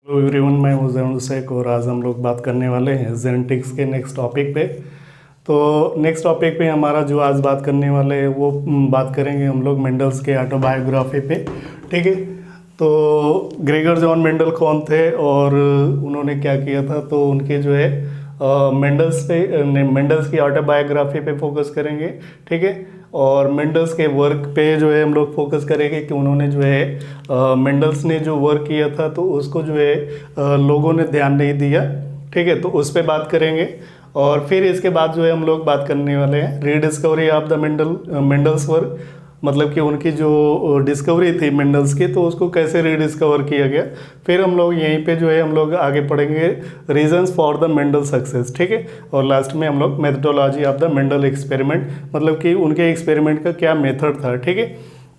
Hello everyone, मैं हूं जैन शेख और आज हम लोग बात करने वाले हैं जेनेटिक्स के नेक्स्ट टॉपिक पे। तो नेक्स्ट टॉपिक पे हमारा जो आज बात करने वाले हैं वो बात करेंगे हम लोग मेंडल्स के ऑटोबायोग्राफी पे। ठीक है, तो ग्रेगर जॉन मेंडल कौन थे और उन्होंने क्या किया था, तो उनके जो है मेंडल्स की ऑटोबायोग्राफी पे फोकस करेंगे। ठीक है, और मेंडल्स के वर्क पे जो है हम लोग फोकस करेंगे कि उन्होंने जो है मेंडल्स ने जो वर्क किया था तो उसको जो है लोगों ने ध्यान नहीं दिया। ठीक है, तो उस पर बात करेंगे। और फिर इसके बाद जो है हम लोग बात करने वाले हैं rediscovery of the Mendel's work, मतलब कि उनकी जो डिस्कवरी थी मेंडल्स की तो उसको कैसे रीडिस्कवर किया गया। फिर हम लोग यहीं पे जो है हम लोग आगे पढ़ेंगे reasons for the Mendel success. ठीक है, और लास्ट में हम लोग methodology of the Mendel experiment, मतलब कि उनके एक्सपेरिमेंट का क्या मेथड था। ठीक है,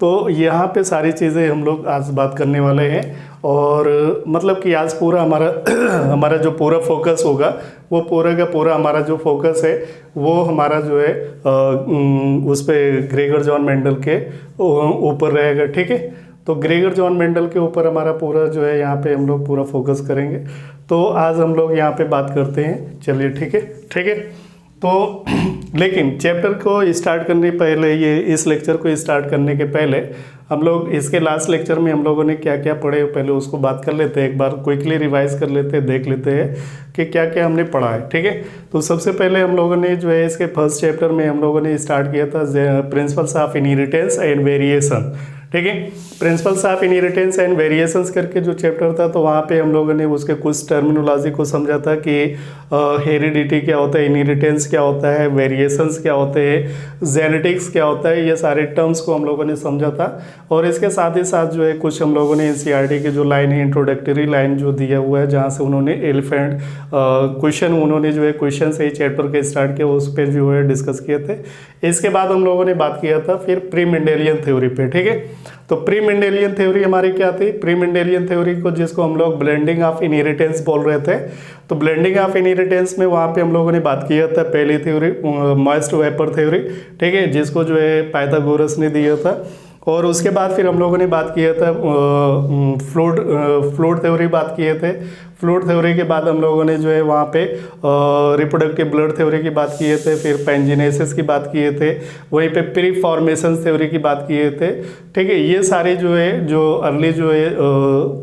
तो यहाँ पे सारी चीज़ें हम लोग आज बात करने वाले हैं। और मतलब कि आज पूरा हमारा हमारा जो पूरा फोकस होगा वो पूरा का पूरा हमारा जो फोकस है वो हमारा जो है उस पे ग्रेगर जॉन मेंडल के ऊपर रहेगा। ठीक है, तो ग्रेगर जॉन मेंडल के ऊपर हमारा पूरा जो है यहाँ पे हम लोग पूरा फोकस करेंगे। तो आज हम लोग यहाँ पे बात करते हैं, चलिए ठीक है। ठीक है, तो लेकिन चैप्टर को स्टार्ट करने पहले, ये इस लेक्चर को स्टार्ट करने के पहले हम लोग इसके लास्ट लेक्चर में हम लोगों ने क्या क्या पढ़े पहले उसको बात कर लेते हैं, एक बार क्विकली रिवाइज कर लेते हैं, देख लेते हैं कि क्या क्या हमने पढ़ा है। ठीक है, तो सबसे पहले हम लोगों ने जो है इसके फर्स्ट चैप्टर में हम लोगों ने स्टार्ट किया था principles of inheritance and variation. ठीक है, principles of inheritance and variations करके जो चैप्टर था तो वहाँ पे हम लोगों ने उसके कुछ टर्मिनोलॉजी को समझा था कि हेरिडिटी क्या होता है, इनहेरिटेंस क्या होता है, वेरिएशंस क्या होते हैं, जेनेटिक्स क्या होता है, ये सारे टर्म्स को हम लोगों ने समझा था। और इसके साथ ही साथ जो है कुछ हम लोगों ने एनसीईआरटी की जो लाइन है, इंट्रोडक्टरी लाइन जो दिया हुआ है, जहाँ से उन्होंने एलिफेंट क्वेश्चन उन्होंने जो है क्वेश्चन से ही चैप्टर के स्टार्ट किया, उस पर जो है डिस्कस किए थे। इसके बाद हम लोगों ने बात किया था फिर प्री मेंडेलियन थ्योरी पे। ठीक है, तो प्री मेंडेलियन थ्योरी हमारी क्या थी, प्री मेंडेलियन थ्योरी को जिसको हम लोग ब्लेंडिंग ऑफ इनहेरिटेंस बोल रहे थे, तो ब्लेंडिंग ऑफ इनहेरिटेंस में वहाँ पे हम लोगों ने बात किया था पहली थ्योरी मॉइस्ट वेपर थ्योरी। ठीक है, जिसको जो है पाइथागोरस ने दिया था। और उसके बाद फिर हम लोगों ने बात किया था फ्लूइड थ्योरी बात किए थे। फ्लूइड थ्योरी के बाद हम लोगों ने जो है वहाँ पे रिप्रोडक्टिव ब्लड थ्योरी की बात किए थे, फिर पेंजिनेसिस की बात किए थे, वहीं पे प्री फॉर्मेशन थ्योरी की बात किए थे। ठीक है, ये सारे जो है जो अर्ली जो है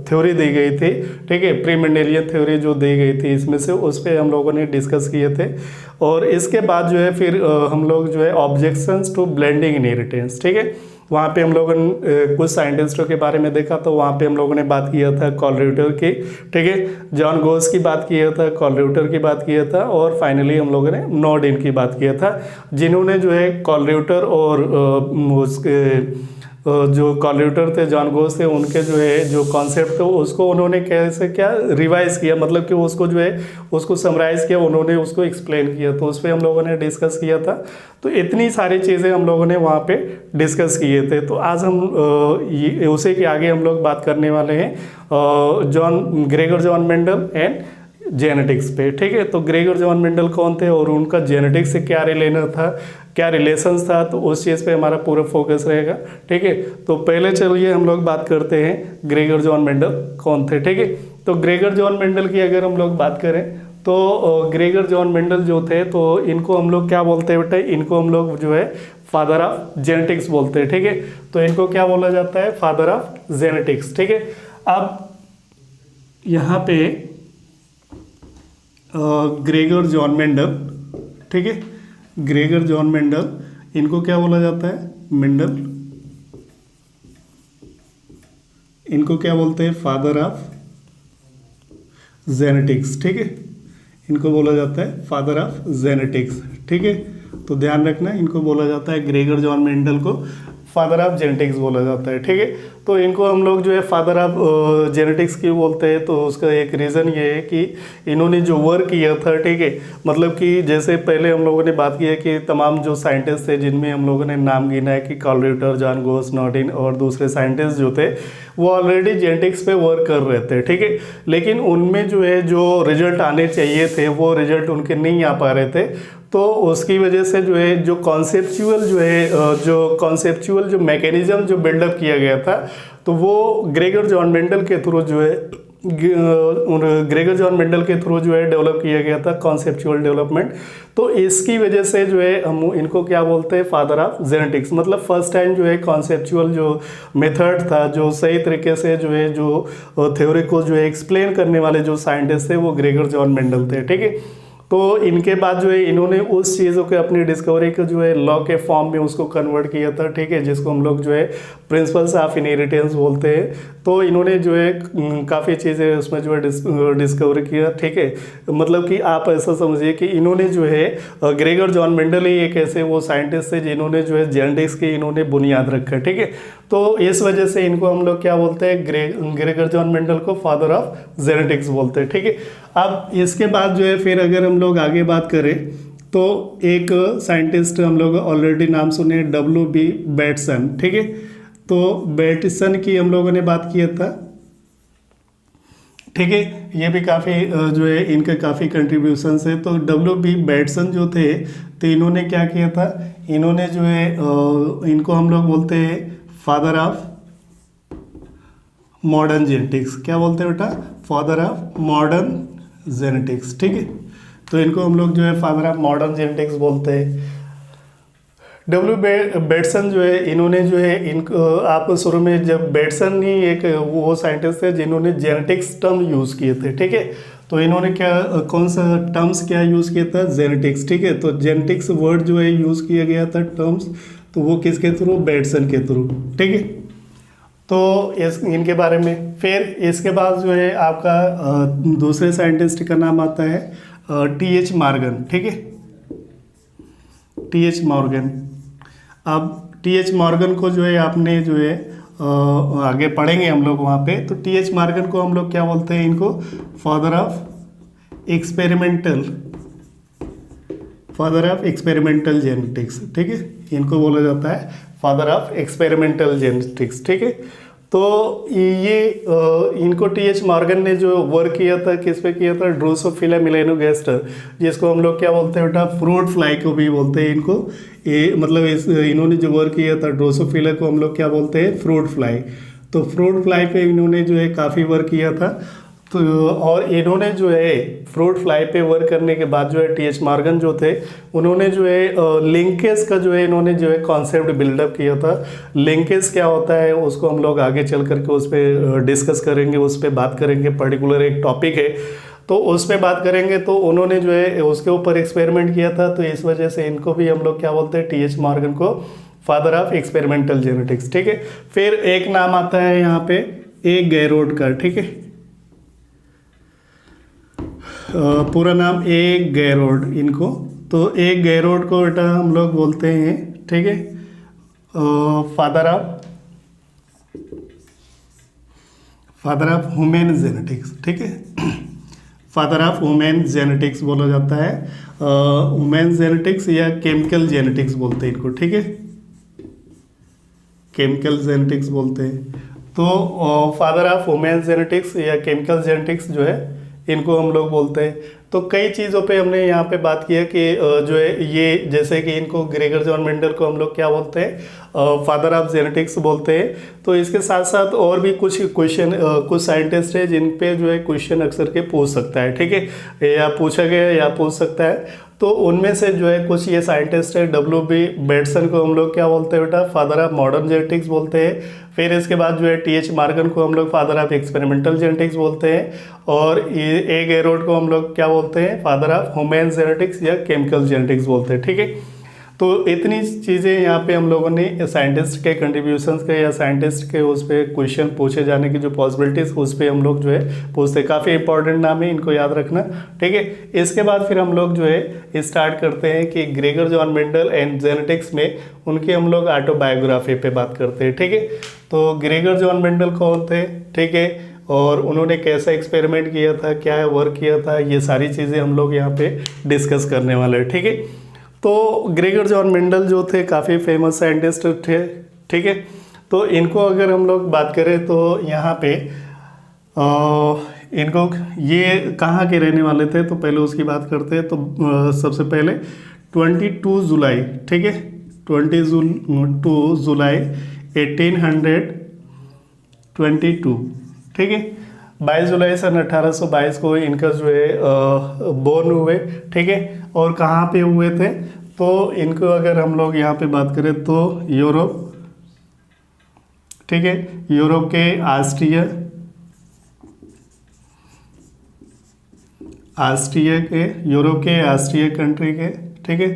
थ्योरी दी गई थी, ठीक है, प्री मेंडेलियन थ्योरी जो दी गई थी इसमें से, उस पर हम लोगों ने डिस्कस किए थे। और इसके बाद जो है फिर हम लोग जो है ऑब्जेक्शंस टू ब्लेंडिंग इनहेरिटेंस, ठीक है, वहाँ पे हम लोगों ने कुछ साइंटिस्टों के बारे में देखा, तो वहाँ पे हम लोगों ने बात किया था कॉलरियूटर की। ठीक है, जॉन गोस की बात किया था, कॉलरियूटर की बात किया था, और फाइनली हम लोगों ने नॉर्डिन की बात किया था, जिन्होंने जो है कॉलरियूटर और उसके जो कॉलरियूटर थे जॉन गोस थे, उनके जो है जो कॉन्सेप्ट थे उसको उन्होंने कैसे क्या रिवाइज किया, मतलब कि उसको जो है उसको समराइज़ किया, उन्होंने उसको एक्सप्लेन किया, तो उस पर हम लोगों ने डिस्कस किया था। तो इतनी सारी चीज़ें हम लोगों ने वहाँ पे डिस्कस किए थे। तो आज हम उसी के आगे हम लोग बात करने वाले हैं Gregor John Mendel and genetics पे। ठीक है, तो ग्रेगर जॉन मेंडल कौन थे और उनका जेनेटिक्स से क्या रिलेशन था, क्या रिलेशंस था, तो उस चीज़ पे हमारा पूरा फोकस रहेगा। ठीक है, तो पहले चलिए हम लोग बात करते हैं ग्रेगर जॉन मेंडल कौन थे। ठीक है, तो ग्रेगर जॉन मेंडल की अगर हम लोग बात करें तो ग्रेगर जॉन मेंडल जो थे तो इनको हम लोग क्या बोलते हैं बेटा, इनको हम लोग जो है फादर ऑफ जेनेटिक्स बोलते हैं। ठीक है, तो इनको क्या बोला जाता है, फादर ऑफ जेनेटिक्स। ठीक है, अब यहाँ पे ग्रेगर जॉन मेंडल, ठीक है, ग्रेगर जॉन मेंडल, इनको क्या बोला जाता है, मेंडल, इनको क्या बोलते हैं, फादर ऑफ जेनेटिक्स। ठीक है, इनको बोला जाता है फादर ऑफ जेनेटिक्स। ठीक है, तो ध्यान रखना, इनको बोला जाता है ग्रेगर जॉन मेंडल को फादर ऑफ जेनेटिक्स बोला जाता है। ठीक है, तो इनको हम लोग जो है फादर ऑफ जेनेटिक्स क्यों बोलते हैं, तो उसका एक रीज़न ये है कि इन्होंने जो वर्क किया था, ठीक है, मतलब कि जैसे पहले हम लोगों ने बात की है कि तमाम जो साइंटिस्ट थे जिनमें हम लोगों ने नाम गिना है कि कॉलरियूटर, जॉन गोस, नॉर्डिन और दूसरे साइंटिस्ट जो थे वो ऑलरेडी जेनेटिक्स पे वर्क कर रहे थे। ठीक है, लेकिन उनमें जो है जो रिजल्ट आने चाहिए थे वो रिजल्ट उनके नहीं आ पा रहे थे, तो उसकी वजह से जो है जो कॉन्सेप्चुअल जो मैकेनिज्म जो बिल्डअप किया गया था, तो वो ग्रेगर जॉन मेंडल के थ्रू जो है ग्रेगर जॉन मेंडल के थ्रू जो है डेवलप किया गया था, कॉन्सेप्चुअल डेवलपमेंट। तो इसकी वजह से जो है हम इनको क्या बोलते हैं, फादर ऑफ जेनेटिक्स। मतलब फर्स्ट टाइम जो है कॉन्सेप्चुअल जो मेथड था, जो सही तरीके से जो है जो थ्योरी को जो है एक्सप्लेन करने वाले जो साइंटिस्ट थे वो ग्रेगर जॉन मेंडल थे, ठीक है। तो इनके बाद जो है इन्होंने उस चीज़ों के अपनी डिस्कवरी को जो है लॉ के फॉर्म में उसको कन्वर्ट किया था, ठीक है, जिसको हम लोग जो है प्रिंसिपल्स ऑफ इनहेरिटेंस बोलते हैं। तो इन्होंने जो है काफ़ी चीज़ें उसमें जो है डिस्कवर किया, ठीक है। मतलब कि आप ऐसा समझिए कि इन्होंने जो है ग्रेगर जॉन मेंडल ही एक ऐसे वो साइंटिस्ट थे जिन्होंने जो है जेनेटिक्स की इन्होंने बुनियाद रखा, ठीक है। तो इस वजह से इनको हम लोग क्या बोलते हैं, ग्रेगर जॉन मेंडल को फादर ऑफ जेनेटिक्स बोलते हैं, ठीक है। अब इसके बाद जो है फिर अगर हम लोग आगे बात करें तो एक साइंटिस्ट हम लोग ऑलरेडी नाम सुने, W.B. बेटसन, ठीक है। तो बेटसन की हम लोगों ने बात किया था, ठीक है। ये भी काफ़ी जो है इनके काफ़ी कंट्रीब्यूशंस है। तो W.B. बेटसन जो थे तो इन्होंने क्या किया था, इन्होंने जो है इनको हम लोग बोलते हैं फादर ऑफ मॉडर्न जेनेटिक्स। क्या बोलते हैं बेटा, फादर ऑफ मॉडर्न जेनेटिक्स, ठीक है। तो इनको हम लोग जो है फादर ऑफ मॉडर्न जेनेटिक्स बोलते हैं। बेटसन जो है इन्होंने जो है इनको आप शुरू में जब बेटसन ही एक वो साइंटिस्ट थे जिन्होंने जेनेटिक्स टर्म यूज़ किए थे, ठीक है। तो इन्होंने क्या कौन सा टर्म्स क्या यूज़ किया था, जेनेटिक्स, ठीक है। तो जेनेटिक्स वर्ड जो है यूज़ किया गया था टर्म्स, तो वो किसके थ्रू, बेटसन के थ्रू, ठीक है। तो इनके बारे में फिर इसके बाद जो है आपका दूसरे साइंटिस्ट का नाम आता है T.H. मॉर्गन, ठीक है, T.H. मॉर्गन। अब T.H. मॉर्गन को जो है आपने जो है आगे पढ़ेंगे हम लोग वहाँ पे। तो T.H. मॉर्गन को हम लोग क्या बोलते हैं, इनको फादर ऑफ एक्सपेरिमेंटल जेनेटिक्स, ठीक है। इनको बोला जाता है फादर ऑफ एक्सपेरिमेंटल जेनेटिक्स, ठीक है। तो ये इनको T.H. मॉर्गन ने जो वर्क किया था किस पे किया था, ड्रोसोफिला मेलेनोगास्टर, जिसको हम लोग क्या बोलते हैं बेटा, फ्रूट फ्लाई को भी बोलते हैं इनको। ये मतलब इन्होंने जो वर्क किया था ड्रोसोफिला को हम लोग क्या बोलते हैं, फ्रूट फ्लाई। तो फ्रूट फ्लाई पे इन्होंने जो है काफ़ी वर्क किया था। तो और इन्होंने जो है फ्रूट फ्लाई पे वर्क करने के बाद जो है T.H. मॉर्गन जो थे उन्होंने जो है लिंकेज का जो है इन्होंने जो है कॉन्सेप्ट बिल्डअप किया था। लिंकेज क्या होता है उसको हम लोग आगे चल करके उस पर डिस्कस करेंगे, उस पर बात करेंगे, पर्टिकुलर एक टॉपिक है तो उस पर बात करेंगे। तो उन्होंने जो है उसके ऊपर एक्सपेरिमेंट किया था, तो इस वजह से इनको भी हम लोग क्या बोलते हैं, T.H. मॉर्गन को फादर ऑफ एक्सपेरिमेंटल जेनेटिक्स, ठीक है। फिर एक नाम आता है यहाँ पे ए गैरोड का, ठीक है। पूरा नाम ए गैरोड इनको। तो ए गैरोड को बेटा हम लोग बोलते हैं, ठीक है, फादर ऑफ ह्यूमन जेनेटिक्स, ठीक है। फादर ऑफ ह्यूमन जेनेटिक्स बोला जाता है, ह्यूमन जेनेटिक्स या केमिकल जेनेटिक्स बोलते हैं इनको, ठीक है, केमिकल जेनेटिक्स बोलते हैं। तो फादर ऑफ ह्यूमन जेनेटिक्स या केमिकल जेनेटिक्स जो है इनको हम लोग बोलते हैं। तो कई चीज़ों पे हमने यहाँ पे बात किया कि जो है ये जैसे कि इनको ग्रेगर जॉन मेंडल को हम लोग क्या बोलते हैं, फादर ऑफ जेनेटिक्स बोलते हैं। तो इसके साथ साथ और भी कुछ क्वेश्चन कुछ साइंटिस्ट है जिन पे जो है क्वेश्चन अक्सर के पूछ सकता है, ठीक है, या पूछा गया या पूछ सकता है। तो उनमें से जो है कुछ ये साइंटिस्ट है, W.B. बेटसन को हम लोग क्या बोलते हैं बेटा, फादर ऑफ मॉडर्न जेनेटिक्स बोलते हैं। फिर इसके बाद जो है T.H. मॉर्गन को हम लोग फादर ऑफ एक्सपेरिमेंटल जेनेटिक्स बोलते हैं। और ए गैरोड को हम लोग क्या बोलते हैं, फादर ऑफ ह्यूमन जेनेटिक्स या केमिकल जेनेटिक्स बोलते हैं, ठीक है। तो इतनी चीज़ें यहाँ पे हम लोगों ने साइंटिस्ट के कंट्रीब्यूशंस के या साइंटिस्ट के उस पर क्वेश्चन पूछे जाने की जो पॉसिबिलिटीज़ उस पर हम लोग जो है पूछते हैं। काफ़ी इंपॉर्टेंट नाम है, इनको याद रखना, ठीक है। इसके बाद फिर हम लोग जो है स्टार्ट करते हैं कि Gregor John Mendel and genetics में उनकी हम लोग ऑटोबायोग्राफी पे बात करते हैं, ठीक है। तो ग्रेगर जॉन मेंडल कौन थे, ठीक है, और उन्होंने कैसा एक्सपेरिमेंट किया था, क्या वर्क किया था, ये सारी चीज़ें हम लोग यहाँ पे डिस्कस करने वाले हैं, ठीक है। तो ग्रेगर जॉन मेंडल जो थे काफ़ी फेमस साइंटिस्ट थे, ठीक है। तो इनको अगर हम लोग बात करें तो यहाँ पे इनको ये कहाँ के रहने वाले थे, तो पहले उसकी बात करते हैं। तो सबसे पहले 22 जुलाई, ठीक है, 22 जुलाई 1822, ठीक है, 22 जुलाई सन 1822 को इनका जो है बोर्न हुए, ठीक है। और कहाँ पे हुए थे, तो इनको अगर हम लोग यहाँ पे बात करें तो यूरोप, ठीक है, यूरोप के ऑस्ट्रिया के, यूरोप के ऑस्ट्रिया कंट्री के, ठीक है,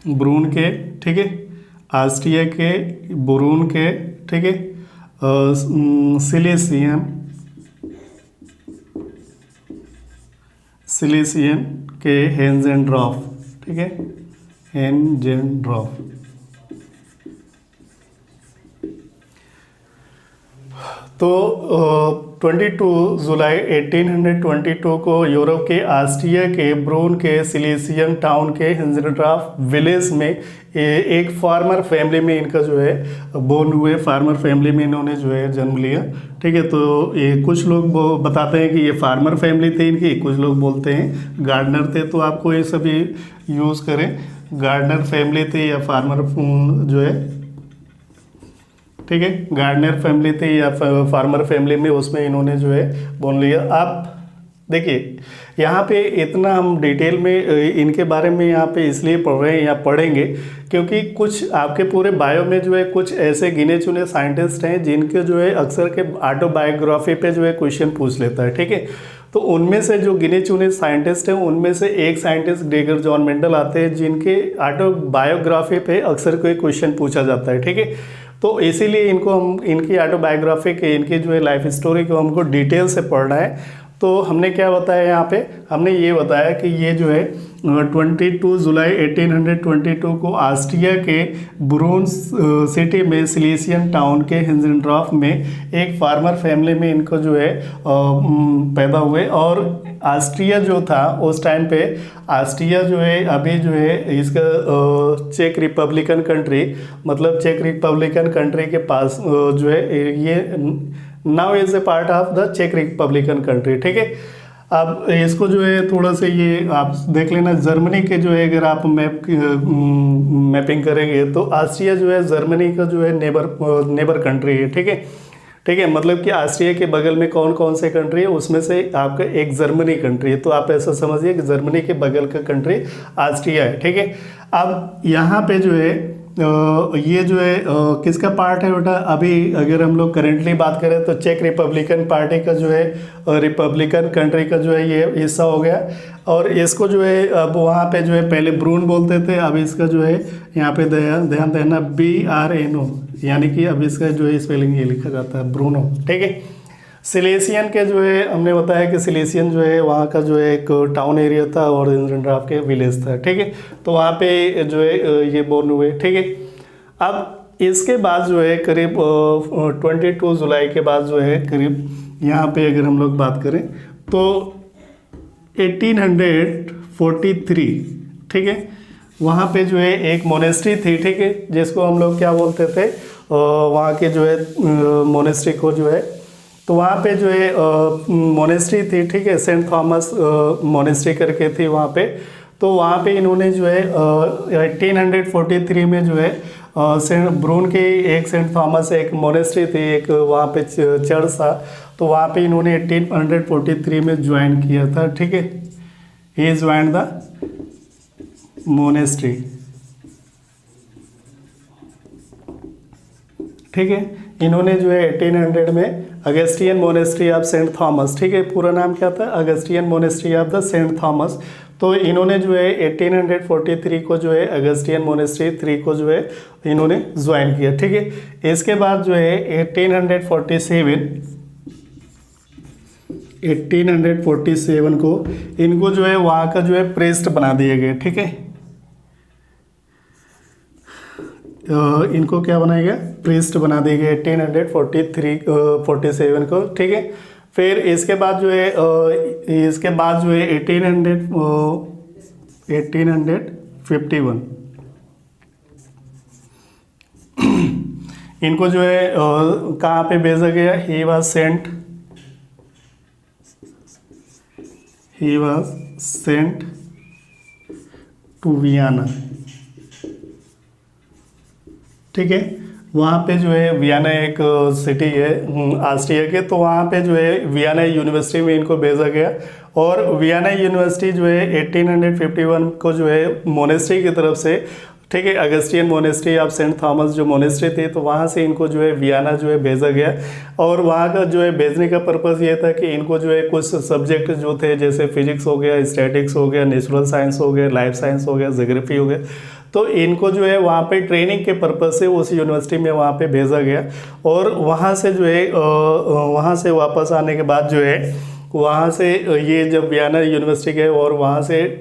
ब्रून के, ठीक है, ऑस्ट्रिया के ब्रून के, ठीक है, सिलेसियन के हेंजेंड्रॉफ, ठीक है, हेंजेंड्रॉफ। तो 22 जुलाई 1822 को यूरोप के ऑस्ट्रिया के ब्रून के सिलेसियन टाउन के हेंजेंड्रॉफ विलेज में एक फार्मर फैमिली में इनका जो है बोर्न हुए। फार्मर फैमिली में इन्होंने जो है जन्म लिया, ठीक है। तो ये कुछ लोग बताते हैं कि ये फार्मर फैमिली थे इनकी, कुछ लोग बोलते हैं गार्डनर थे। तो आपको ये सभी यूज़ करें, गार्डनर फैमिली थी या फार्मर जो है, ठीक है, गार्डनर फैमिली थी या फार्मर फैमिली में, उसमें इन्होंने जो है बोल लिया। आप देखिए यहाँ पे इतना हम डिटेल में इनके बारे में यहाँ पे इसलिए पढ़ रहे हैं या पढ़ेंगे क्योंकि कुछ आपके पूरे बायो में जो है कुछ ऐसे गिने चुने साइंटिस्ट हैं जिनके जो है अक्सर के ऑटोबायोग्राफी पे जो है क्वेश्चन पूछ लेता है, ठीक है। तो उनमें से जो गिने चुने साइंटिस्ट हैं उनमें से एक साइंटिस्ट ग्रेगर जॉन मेंडल आते हैं जिनके ऑटोबायोग्राफी पे अक्सर कोई क्वेश्चन पूछा जाता है, ठीक है। तो इसीलिए इनको हम इनकी ऑटोबायोग्राफी के, इनकी जो है लाइफ स्टोरी को हमको डिटेल से पढ़ना है। तो हमने क्या बताया यहाँ पे, हमने ये बताया कि ये जो है 22 जुलाई 1822 को ऑस्ट्रिया के ब्रून सिटी में सिलेसियन टाउन के हेंजेंड्रॉफ में एक फार्मर फैमिली में इनको जो है पैदा हुए। और ऑस्ट्रिया जो था उस टाइम पे, ऑस्ट्रिया जो है अभी जो है इसका चेक रिपब्लिकन कंट्री, मतलब चेक रिपब्लिकन कंट्री के पास जो है ये now is a part of the चेक रिपब्लिकन कंट्री, ठीक है। अब इसको जो है थोड़ा सा ये आप देख लेना, जर्मनी के जो है अगर आप मैपिंग करेंगे तो ऑस्ट्रिया जो है जर्मनी का जो है नेबर कंट्री है, ठीक है, ठीक है। मतलब कि ऑस्ट्रिया के बगल में कौन कौन से कंट्री है, उसमें से आपका एक जर्मनी कंट्री है। तो आप ऐसा समझिए कि जर्मनी के बगल का कंट्री ऑस्ट्रिया है, ठीक है। अब यहाँ पे जो है ये जो है किसका पार्ट है बेटा, अभी अगर हम लोग करेंटली बात करें तो चेक रिपब्लिकन पार्टी का जो है रिपब्लिकन कंट्री का जो है ये हिस्सा हो गया। और इसको जो है अब वहाँ पे जो है पहले ब्रून बोलते थे, अब इसका जो है यहाँ पे ध्यान देना BRNO, यानी कि अब इसका जो है स्पेलिंग ये लिखा जाता है ब्रूनो, ठीक है। सिलेसियन के जो है हमने बताया कि सिलेसियन जो है वहाँ का जो है एक टाउन एरिया था और हेंजेंड्रॉफ के विलेज था, ठीक है। तो वहाँ पे जो है ये बोर्न हुए, ठीक है। अब इसके बाद जो है करीब 22 जुलाई के बाद जो है करीब यहाँ पे अगर हम लोग बात करें तो 1843, ठीक है, वहाँ पे जो है एक मोनेस्ट्री थी, ठीक है, जिसको हम लोग क्या बोलते थे, वहाँ के जो है मोनेस्ट्री को जो है, तो वहाँ पे जो है मोनेस्ट्री थी, ठीक है, सेंट थॉमस मोनेस्ट्री करके थी वहाँ पे। तो वहाँ पे इन्होंने जो है 1843 में जो है सेंट ब्रून के एक सेंट थॉमस एक मोनेस्ट्री थी, एक वहाँ पे चर्च था, तो वहाँ पे इन्होंने 1843 में ज्वाइन किया था, ठीक है। ही ज्वाइन द मोनेस्ट्री, ठीक है। इन्होंने जो है 1800 में Augustinian monastery of Saint Thomas, ठीक है, पूरा नाम क्या था, Augustinian monastery of the Saint Thomas. तो इन्होंने जो है 1843 को जो है अगस्टियन मोनेस्ट्री 3 को जो है इन्होंने ज्वाइन किया, ठीक है। इसके बाद जो है 1847 को इनको जो है वहाँ का जो है प्रेस्ट बना दिए गए, ठीक है। इनको क्या बनाया गया, प्रीस्ट बना दिए गए 1847 को, ठीक है। फिर इसके बाद जो है 1851 इनको जो है कहाँ पे भेजा गया, he was sent to Vienna, ठीक है। वहाँ पे जो है वियना एक सिटी है ऑस्ट्रिया के, तो वहाँ पे जो है वियना यूनिवर्सिटी में इनको भेजा गया। और वियना यूनिवर्सिटी जो है 1851 को जो है मोनेस्ट्री की तरफ से, ठीक है, अगस्टियन मोनेस्ट्री ऑफ सेंट थॉमस जो मोनेस्ट्री थी, तो वहाँ से इनको जो है वियना जो है भेजा गया। और वहाँ का जो है भेजने का पर्पज़ ये था कि इनको जो है कुछ सब्जेक्ट जो थे, जैसे फिजिक्स हो गया, स्टैटिक्स हो गया, नेचुरल साइंस हो गया, लाइफ साइंस हो गया, ज्योग्राफी हो गया, तो इनको जो है वहाँ पे ट्रेनिंग के पर्पज़ से उस यूनिवर्सिटी में वहाँ पे भेजा गया। और वहाँ से जो है वहाँ से वापस आने के बाद जो है वहाँ से ये जब वियना यूनिवर्सिटी गए और वहाँ से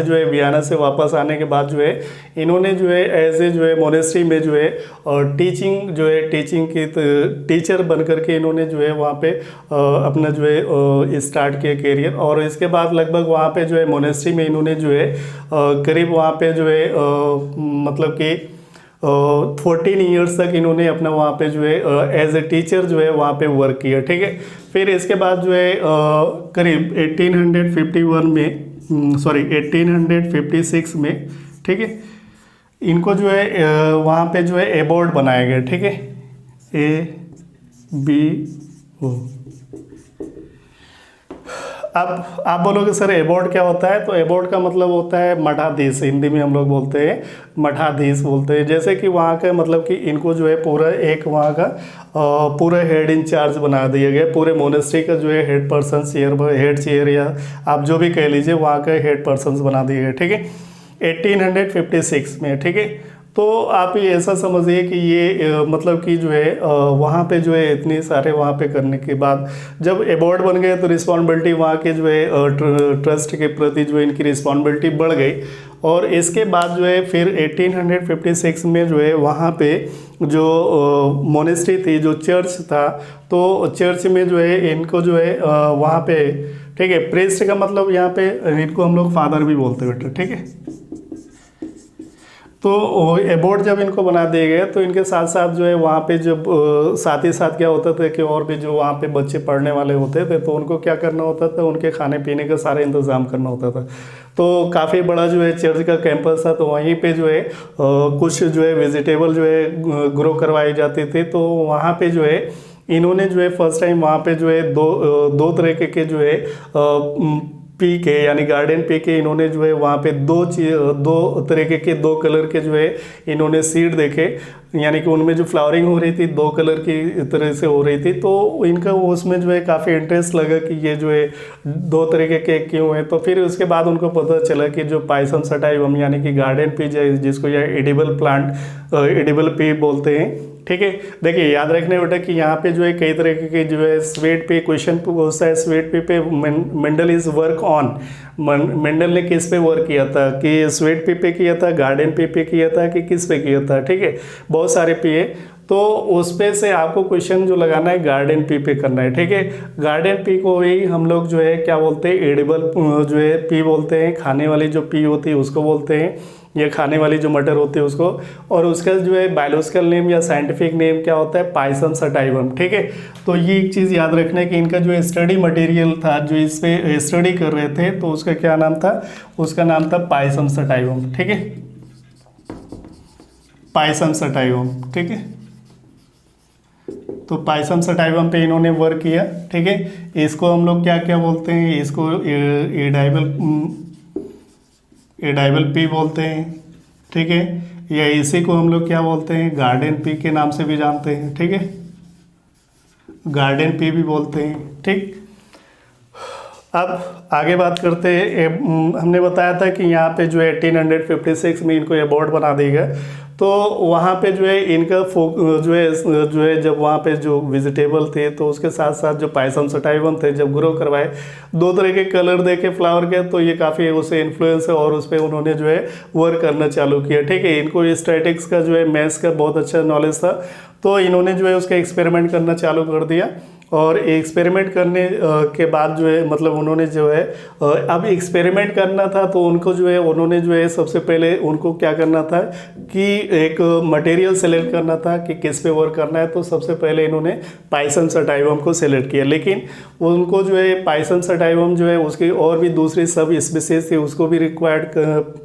जो है वियना से वापस आने के बाद जो है इन्होंने जो है एज ए जो है मोनेस्ट्री में जो है टीचिंग की टीचर बन करके इन्होंने जो है वहाँ पे अपना जो है स्टार्ट किया करियर। और इसके बाद लगभग वहाँ पे जो है मोनेस्ट्री में इन्होंने जो है करीब वहाँ पे जो है मतलब कि 14 ईयर्स तक इन्होंने अपना वहाँ पे जो है एज ए टीचर जो है वहाँ पे वर्क किया, ठीक है। फिर इसके बाद जो है करीब 1856 में, ठीक है, इनको जो है वहाँ पे जो है एबोर्ड बनाया गया, ठीक है, ABO। अब आप बोलोगे सर एबोर्ड क्या होता है, तो एबोर्ड का मतलब होता है मठाधीश, हिंदी में हम लोग बोलते हैं मठाधीश बोलते हैं। जैसे कि वहाँ का मतलब कि इनको जो है पूरा एक वहाँ का पूरा हेड इन चार्ज बना दिया गया, पूरे मोनेस्ट्री का जो है हेड पर्सन हेड चेयर या आप जो भी कह लीजिए वहाँ का हेड पर्सन बना दिया गया, ठीक है, 1856 में, ठीक है। तो आप ये ऐसा समझिए कि ये मतलब कि जो है वहाँ पे जो है इतने सारे वहाँ पे करने के बाद जब एबोर्ड बन गए तो रिस्पॉन्सिबिलिटी वहाँ के जो है ट्रस्ट के प्रति जो है इनकी रिस्पॉन्सिबिलिटी बढ़ गई। और इसके बाद जो है फिर 1856 में जो है वहाँ पे जो मोनेस्ट्री थी, जो चर्च था, तो चर्च में जो है इनको जो है वहाँ पे, ठीक है, प्रीस्ट का मतलब यहाँ पे इनको हम लोग फादर भी बोलते हैं, ठीक है। तो एबोर्ड जब इनको बना दिए गए तो इनके साथ साथ जो है वहाँ पे जब साथ ही साथ क्या होता था कि और भी जो वहाँ पे बच्चे पढ़ने वाले होते थे तो उनको क्या करना होता था, उनके खाने पीने का सारा इंतज़ाम करना होता था। तो काफ़ी बड़ा जो है चर्च का कैंपस था, तो वहीं पे जो है कुछ जो है वेजिटेबल जो है ग्रो करवाई जाती थी। तो वहाँ पे जो है इन्होंने जो है फर्स्ट टाइम वहाँ पे जो है दो तरह के जो है पी के यानी गार्डन पी के इन्होंने जो है वहाँ पे दो तरीके के दो कलर के जो है इन्होंने सीड देखे, यानी कि उनमें जो फ्लावरिंग हो रही थी दो कलर की तरह से हो रही थी। तो इनका उसमें जो है काफ़ी इंटरेस्ट लगा कि ये जो है दो तरीके के क्यों है। तो फिर उसके बाद उनको पता चला कि जो पाइसम सटाइवम यानी कि गार्डन पी जिसको या एडिबल प्लांट एडिबल पी बोलते हैं, ठीक है। देखिए याद रखने बेटा कि यहाँ पे जो है कई तरह के जो है स्वेट पे क्वेश्चन पूछता है, स्वेट पे Mendel is work on, Mendel ने किस पे वर्क किया था, कि स्वेट पे किया था, गार्डन पे किया था, कि किस पे किया था, ठीक है, बहुत सारे पे है। तो उस पे से आपको क्वेश्चन जो लगाना है गार्डन पी पे करना है, ठीक है। गार्डन पी को ही हम लोग जो है क्या बोलते हैं, एडिबल जो है पी बोलते हैं, खाने वाली जो पी होती है उसको बोलते हैं, ये खाने वाली जो मटर होती है उसको। और उसका जो है बायोलॉजिकल नेम या साइंटिफिक नेम क्या होता है, पाइसम सटाइवम, ठीक है। तो ये एक चीज़ याद रखना है कि इनका जो स्टडी मटेरियल था जो इस पे स्टडी कर रहे थे तो उसका क्या नाम था, उसका नाम था पाइसम सटाइवम, ठीक है, पाइसम सटाइवम, ठीक है। तो पाइसम सटाइवम पे इन्होंने वर्क किया, ठीक है। इसको हम लोग क्या क्या बोलते हैं, इसको एडाइबल पी बोलते हैं, ठीक है, या इसी को हम लोग क्या बोलते हैं, गार्डन पी के नाम से भी जानते हैं, ठीक है, गार्डन पी भी बोलते हैं, ठीक। अब आगे बात करते हैं। हमने बताया था कि यहाँ पे जो है 1856 में इनको अवार्ड बना दिया गया। तो वहाँ पे जो है इनका जो है जब वहाँ पे जो वेजिटेबल थे तो उसके साथ साथ जो पाइसम सटाइवम थे जब ग्रो करवाए, दो तरह के कलर देखे फ्लावर के, तो ये काफ़ी उससे इन्फ्लुएंस है और उस पर उन्होंने जो है वर्क करना चालू किया, ठीक है। इनको स्टैटिक्स का जो है मैथ्स का बहुत अच्छा नॉलेज था, तो इन्होंने जो है उसका एक्सपेरिमेंट करना चालू कर दिया और एक्सपेरिमेंट करने के बाद जो है मतलब उन्होंने जो है अब एक्सपेरिमेंट करना था तो उनको जो है उन्होंने जो है सबसे पहले उनको क्या करना था कि एक मटेरियल सेलेक्ट करना था कि किस पे वर्क करना है। तो सबसे पहले इन्होंने पाइथन सटाइवम को सेलेक्ट किया, लेकिन उनको जो है पाइथन सटाइवम जो है उसकी और भी दूसरी सब स्पीसीज थी उसको भी रिक्वायर्ड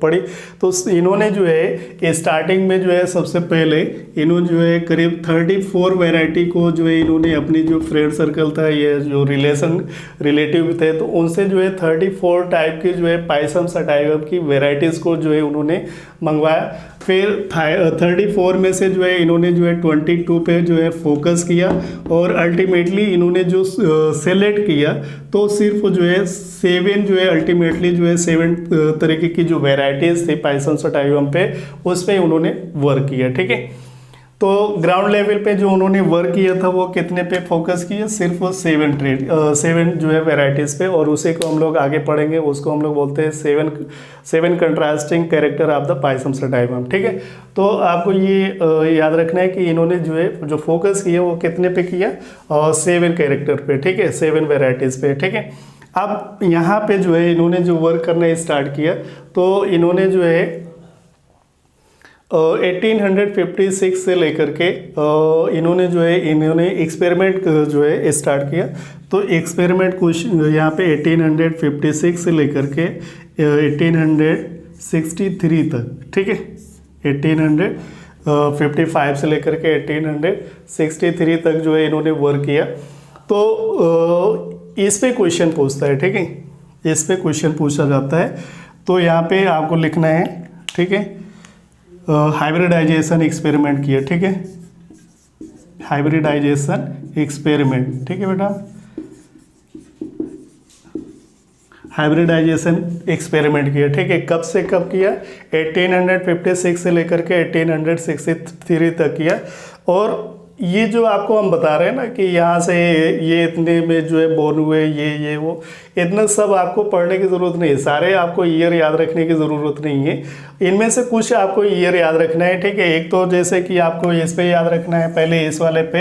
पड़ी। तो इन्होंने जो है स्टार्टिंग में जो है सबसे पहले इन्होंने जो है करीब 34 वैरायटी को जो है इन्होंने अपनी जो फ्रेंड सर्कल था या जो रिलेटिव थे तो उनसे जो है 34 टाइप की जो है पाइथन सटाइवम की वेराइटीज़ को जो है उन्होंने मंगवाया। फिर 34 में से जो है इन्होंने जो है 22 पे जो है फोकस किया और अल्टीमेटली इन्होंने जो सेलेक्ट किया तो सिर्फ जो है 7 जो है अल्टीमेटली जो है 7 तरीके की जो वेराइटीज़ थी पाइथन सटाइवम पे उस पर उन्होंने वर्क किया। ठीक है, तो ग्राउंड लेवल पे जो उन्होंने वर्क किया था वो कितने पे फोकस किया, सिर्फ 7 जो है वेराइटीज़ पे, और उसी को हम लोग आगे पढ़ेंगे, उसको हम लोग बोलते हैं 7 contrasting character of the Python sativum. ठीक है, तो आपको ये याद रखना है कि इन्होंने जो है जो फोकस किया वो कितने पे किया, 7 कैरेक्टर पे। ठीक है, 7 वेराइटीज़ पे। ठीक है, अब यहाँ पे जो है इन्होंने जो वर्क करना स्टार्ट किया तो इन्होंने जो है 1856 से लेकर के इन्होंने एक्सपेरिमेंट जो है स्टार्ट किया। तो एक्सपेरिमेंट कुछ यहाँ पे 1856 से लेकर के 1863 तक। ठीक है, 1855 से लेकर के 1863 तक जो है इन्होंने वर्क किया। तो इस पे क्वेश्चन पूछता है। ठीक है, इस पे क्वेश्चन पूछा जाता है तो यहाँ पे आपको लिखना है। ठीक है, हाइब्रिडाइजेशन एक्सपेरिमेंट किया। ठीक है, हाइब्रिडाइजेशन एक्सपेरिमेंट। ठीक है बेटा, हाइब्रिडाइजेशन एक्सपेरिमेंट किया। ठीक है, कब से कब किया, 1856 से लेकर के 1863 तक किया। और ये जो आपको हम बता रहे हैं ना कि यहाँ से ये इतने में जो है बोर्न हुए, ये वो, इतना सब आपको पढ़ने की ज़रूरत नहीं है, सारे आपको ईयर याद रखने की ज़रूरत नहीं है। इनमें से कुछ आपको ईयर याद रखना है। ठीक है, एक तो जैसे कि आपको इस पे याद रखना है, पहले इस वाले पे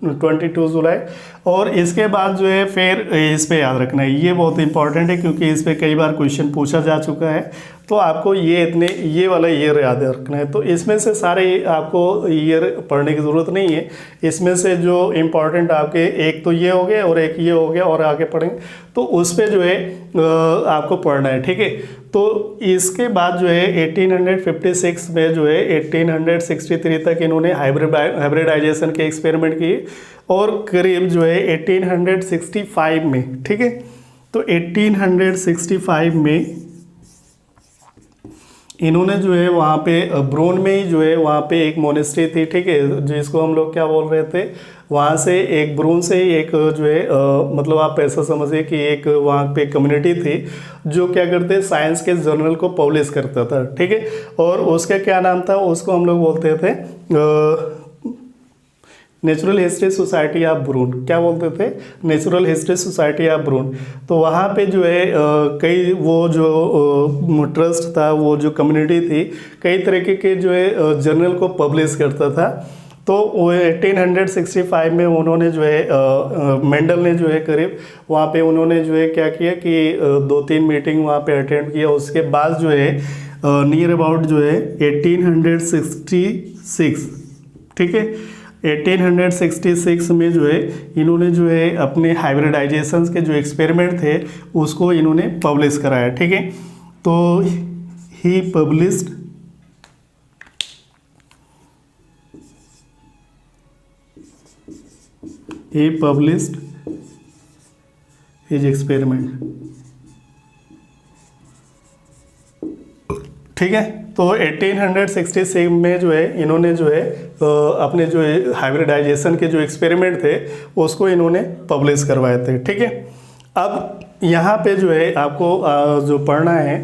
1822 जुलाई, और इसके बाद जो है फिर इस पे याद रखना है। ये बहुत इंपॉर्टेंट है क्योंकि इस पे कई बार क्वेश्चन पूछा जा चुका है, तो आपको ये वाला ईयर याद रखना है। तो इसमें से सारे आपको ईयर पढ़ने की ज़रूरत नहीं है, इसमें से जो इम्पॉर्टेंट आपके एक तो ये हो गया और एक ये हो गया, और आगे पढ़ेंगे तो उस पर जो है आपको पढ़ना है। ठीक है, तो इसके बाद जो है 1856 में जो है 1863 तक इन्होंने हाइब्रिडाइजेशन के एक्सपेरिमेंट किए, और करीब जो है 1865 में, ठीक है, तो 1865 में इन्होंने जो है वहाँ पे ब्रोन में ही जो है वहाँ पे एक मोनेस्ट्री थी। ठीक है, जिसको हम लोग क्या बोल रहे थे, वहाँ से एक ब्रोन से ही एक जो है मतलब आप ऐसा समझिए कि एक वहाँ पे कम्युनिटी थी जो क्या करते, साइंस के जर्नल को पब्लिश करता था। ठीक है, और उसका क्या नाम था, उसको हम लोग बोलते थे नेचुरल हिस्ट्री सोसाइटी ऑफ ब्रून। क्या बोलते थे, natural history society of Brunn. तो वहाँ पे जो है कई वो जो ट्रस्ट था, वो जो कम्युनिटी थी, कई तरीके के जो है जर्नल को पब्लिश करता था। तो वो 1865 में उन्होंने जो है मेंडल ने जो है करीब वहाँ पे उन्होंने जो है क्या किया कि 2-3 मीटिंग वहाँ पे अटेंड किया। उसके बाद जो है नियर अबाउट जो है 1866, ठीक है, 1866 में जो है इन्होंने जो है अपने हाइब्रिडाइजेशन के जो एक्सपेरिमेंट थे उसको इन्होंने पब्लिश कराया। ठीक है, तो ही पब्लिश्ड हिज एक्सपेरिमेंट। ठीक है, तो 1866 में जो है इन्होंने जो है अपने जो हाइब्रिडाइजेशन के जो एक्सपेरिमेंट थे उसको इन्होंने पब्लिश करवाए थे। ठीक है, अब यहाँ पे जो है आपको जो पढ़ना है,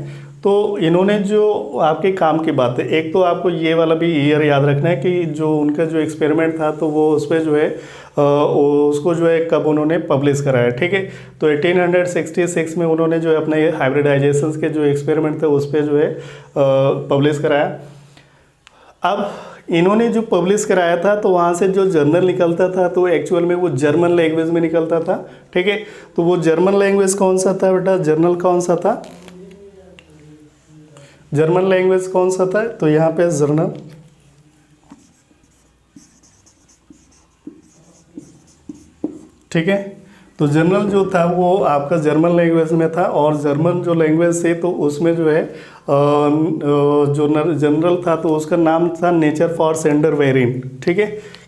तो इन्होंने जो आपके काम की बात है, एक तो आपको ये वाला भी ईयर याद रखना है कि जो उनका जो एक्सपेरिमेंट था तो वो उस पर जो है उसको जो है कब उन्होंने पब्लिश कराया। ठीक है, तो 1866 में उन्होंने जो है अपने हाइब्रिडाइजेशन के जो एक्सपेरिमेंट थे उस पर जो है पब्लिश कराया। अब इन्होंने जो पब्लिश कराया था तो वहाँ से जो जर्नल निकलता था तो एक्चुअल में वो जर्मन लैंग्वेज में निकलता था। ठीक है, तो वो जर्मन लैंग्वेज कौन सा था बेटा, जर्नल कौन सा था, जर्मन लैंग्वेज कौन सा था, तो यहाँ पे जर्नल, ठीक है, तो जर्नल जो था वो आपका जर्मन लैंग्वेज में था। और जर्मन जो लैंग्वेज थी तो उसमें जो है जो जनरल था तो उसका नाम था नेचर फॉर सेंडर वेरिन। ठीक है,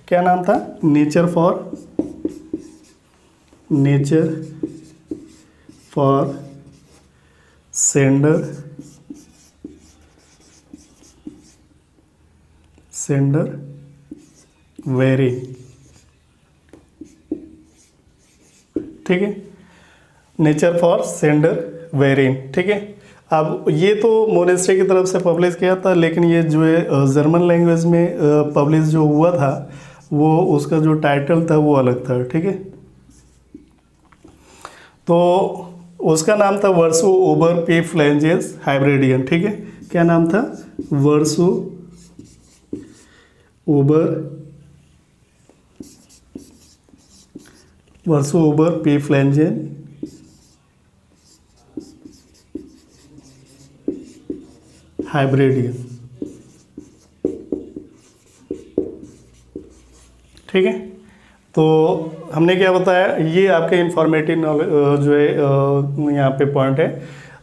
क्या नाम था, नेचर फॉर सेंडर वेरिन। ठीक है, नेचर फॉर सेंडर वेरिन। ठीक है, अब ये तो मोनेस्ट्री की तरफ से पब्लिश किया था, लेकिन ये जो है जर्मन लैंग्वेज में पब्लिश जो हुआ था वो उसका जो टाइटल था वो अलग था। ठीक है, तो उसका नाम था वर्सो ओबर पी फ्लैंजेस हाइब्रिडियन। ठीक है, क्या नाम था, वर्सो ओबर पी फ्लैंजेन हाइब्रिडियन। ठीक है, तो हमने क्या बताया, ये आपके इंफॉर्मेटिव नॉलेज जो है यहाँ पे पॉइंट है।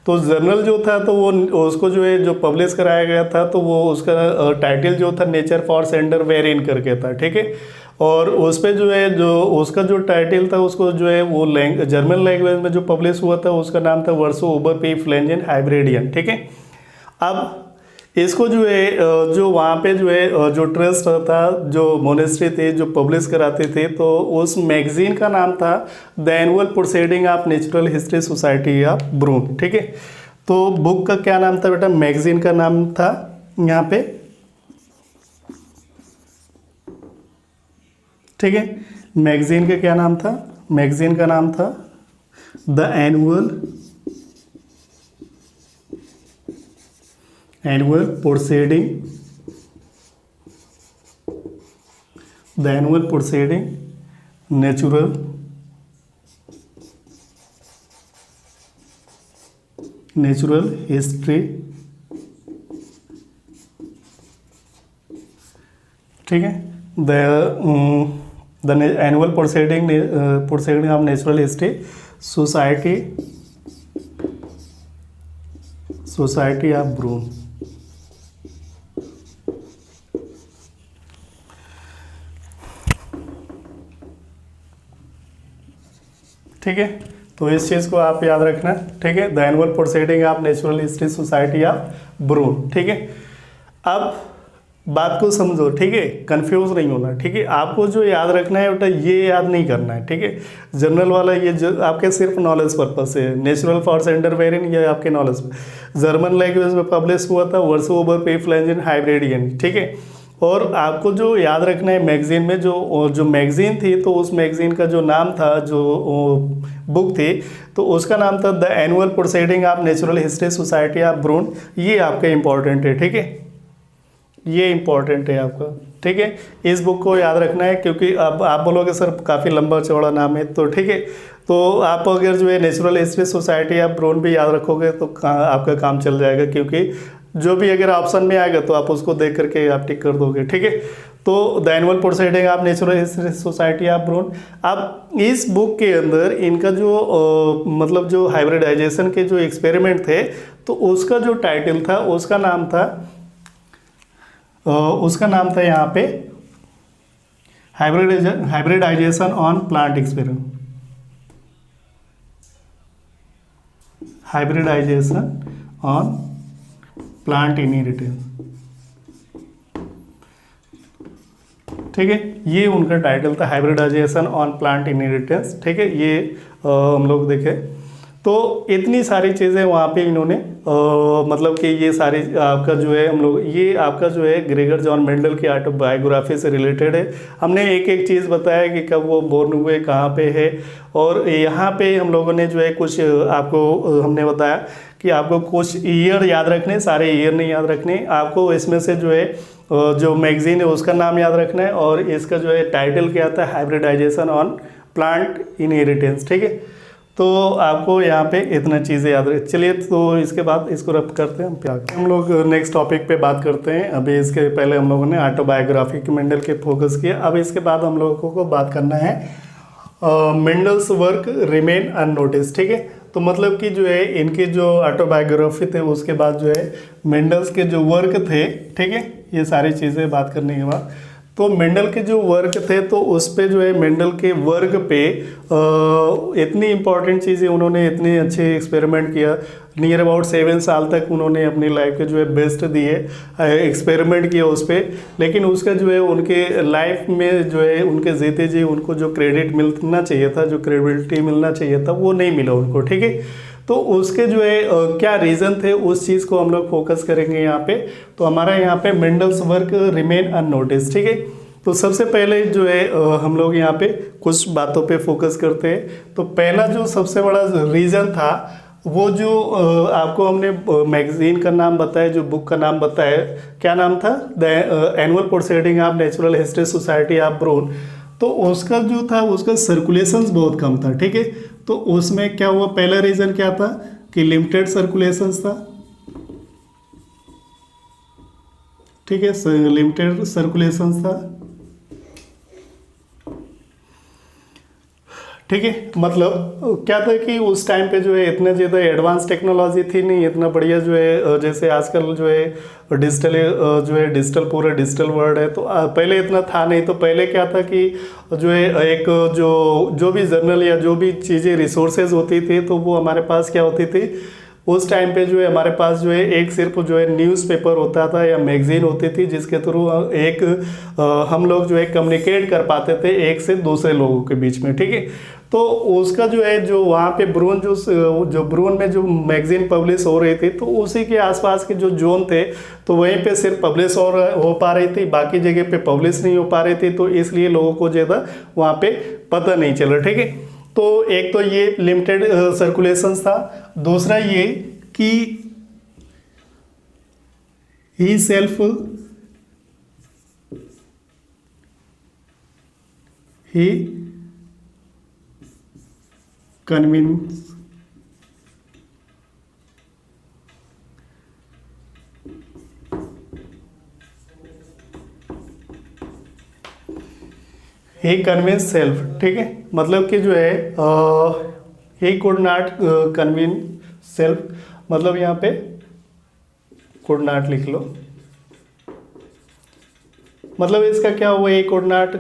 तो जर्नल जो था तो वो उसको जो है जो पब्लिश कराया गया था तो वो उसका टाइटल जो था नेचर फॉर सेंडर वेरिन करके था। ठीक है, और उस पर जो है जो उसका जो टाइटल था उसको जो है वो जर्मन लैंग्वेज में जो पब्लिश हुआ था उसका नाम था वर्सो ओबर पी फ्लैंजेन हाइब्रिडियन। ठीक है, अब इसको जो है जो वहाँ पे जो है जो ट्रस्ट था, जो मोनेस्ट्री थे जो पब्लिश कराते थे, तो उस मैगजीन का नाम था the annual proceeding of natural history society of Brunn. ठीक है, तो बुक का क्या नाम था बेटा, मैगजीन का नाम था यहाँ पे, ठीक है, मैगजीन का क्या नाम था, मैगजीन का नाम था the annual proceeding, the annual proceeding natural history। ठीक है, the annual proceeding of natural history society of Brunn। ठीक है, तो इस चीज़ को आप याद रखना। ठीक है, the annual proceeding of natural history society of Brunn. ठीक है, अब बात को समझो। ठीक है, कंफ्यूज नहीं होना। ठीक है, आपको जो याद रखना है बेटा ये याद नहीं करना है। ठीक है, जनरल वाला ये आपके सिर्फ नॉलेज पर्पज से, नेचुरल फॉर सेंडर वेरिन ये आपके नॉलेज में, जर्मन लैंग्वेज में पब्लिश हुआ था वर्सो ओबर पी फ्लैंजेन हाइब्रिडियन। ठीक है, और आपको जो याद रखना है मैगजीन में जो मैगजीन थी तो उस मैगजीन का जो नाम था, जो बुक थी तो उसका नाम था the annual proceeding of natural history society of Brunn. ये आपका इंपॉर्टेंट है। ठीक है, ये इंपॉर्टेंट है आपका। ठीक है, इस बुक को याद रखना है, क्योंकि अब आप बोलोगे सर काफ़ी लंबा चौड़ा नाम है, तो ठीक है, तो आप अगर जो है नेचुरल हिस्ट्री सोसाइटी ऑफ ब्रून भी याद रखोगे तो आपका काम चल जाएगा, क्योंकि जो भी अगर ऑप्शन में आएगा तो आप उसको देख करके आप टिक कर दोगे। ठीक है, तो the annual proceeding of natural history society of Brunn. अब इस बुक के अंदर इनका जो मतलब जो हाइब्रिडाइजेशन के जो एक्सपेरिमेंट थे तो उसका जो टाइटल था उसका नाम था यहाँ पे hybridisation on plant experiment, hybridisation on plant inheritance. ठीक है, ये उनका टाइटल था हाइब्रिडाइजेशन ऑन प्लांट इनहेरिटेंस। ठीक है, ये हम लोग देखें तो इतनी सारी चीज़ें वहाँ पे इन्होंने मतलब कि ये सारी आपका जो है हम लोग ये आपका जो है ग्रेगर जॉन मेंडल की ऑटोबायोग्राफी से रिलेटेड है। हमने एक एक चीज़ बताया कि कब वो बोर्न हुए, कहाँ पे है, और यहाँ पे हम लोगों ने जो है कुछ आपको हमने बताया कि आपको कुछ ईयर याद रखने, सारे ईयर नहीं याद रखने, आपको इसमें से जो है जो मैगजीन है उसका नाम याद रखना है, और इसका जो है टाइटल क्या आता है, हाइब्रिडाइजेशन ऑन प्लांट इनहेरिटेंस। ठीक है, तो आपको यहाँ पे इतना चीज़ें याद रख। चलिए, तो इसके बाद इसको रब करते हैं, हम लोग नेक्स्ट टॉपिक पे बात करते हैं। अभी इसके पहले हम लोगों ने ऑटोबायोग्राफी के मेंडल के फोकस किया, अब इसके बाद हम लोगों को बात करना है मेंडल्स वर्क रिमेन अननोटिस। ठीक है, तो मतलब कि जो है इनके जो ऑटोबायोग्राफी थे उसके बाद जो है मेंडल्स के जो वर्क थे, ठीक है, ये सारी चीज़ें बात करने के बाद तो मेंडल के जो वर्क थे तो उस पे जो है मेंडल के वर्क पे इतनी इम्पॉर्टेंट चीज़ें उन्होंने, इतने अच्छे एक्सपेरिमेंट किया। नियर अबाउट 7 साल तक उन्होंने अपनी लाइफ के जो है बेस्ट दिए, एक्सपेरिमेंट किया उस पर। लेकिन उसका जो है उनके लाइफ में जो है उनके जीते जी उनको जो क्रेडिट मिलना चाहिए था, जो क्रेडिबिलिटी मिलना चाहिए था, वो नहीं मिला उनको। ठीक है, तो उसके जो है क्या रीज़न थे उस चीज़ को हम लोग फोकस करेंगे यहाँ पे। तो हमारा यहाँ पे मेंडल्स वर्क रिमेन अननोटिस। ठीक है, तो सबसे पहले जो है हम लोग यहाँ पे कुछ बातों पे फोकस करते हैं। तो पहला जो सबसे बड़ा रीज़न था वो जो आपको हमने मैगजीन का नाम बताया, जो बुक का नाम बताया, क्या नाम था, the annual proceeding of natural history society of Brunn. तो उसका जो था उसका सर्कुलेशंस बहुत कम था। ठीक है, तो उसमें क्या हुआ, पहला रीज़न क्या था कि लिमिटेड सर्कुलेशंस था। ठीक है, लिमिटेड सर्कुलेशंस था। ठीक है, मतलब क्या था कि उस टाइम पे जो है इतना ज़्यादा एडवांस टेक्नोलॉजी थी नहीं, इतना बढ़िया जो है जैसे आजकल जो है डिजिटल पूरा डिजिटल वर्ल्ड है, तो पहले इतना था नहीं। तो पहले क्या था कि जो है एक जो भी जर्नल या जो भी चीज़ें रिसोर्सेज होती थी तो वो हमारे पास क्या होती थी, उस टाइम पे जो है हमारे पास जो है एक सिर्फ जो है न्यूज़पेपर होता था या मैगजीन होती थी, जिसके थ्रू एक हम लोग जो है कम्युनिकेट कर पाते थे एक से दूसरे लोगों के बीच में। ठीक है, तो उसका जो है जो वहाँ पे ब्रून जो ब्रून में जो मैगजीन पब्लिश हो रही थी तो उसी के आसपास के जो जोन थे तो वहीं पे सिर्फ पब्लिश हो पा रही थी, बाकी जगह पे पब्लिश नहीं हो पा रही थी, तो इसलिए लोगों को ज़्यादा वहाँ पे पता नहीं चला। ठीक है, तो एक तो ये लिमिटेड सर्कुलेशंस था। दूसरा ये कि ही self convince he convince self. ठीक है, मतलब कि जो है he could not convince self, मतलब यहाँ पे कुड नॉट लिख लो, मतलब इसका क्या हुआ, he could not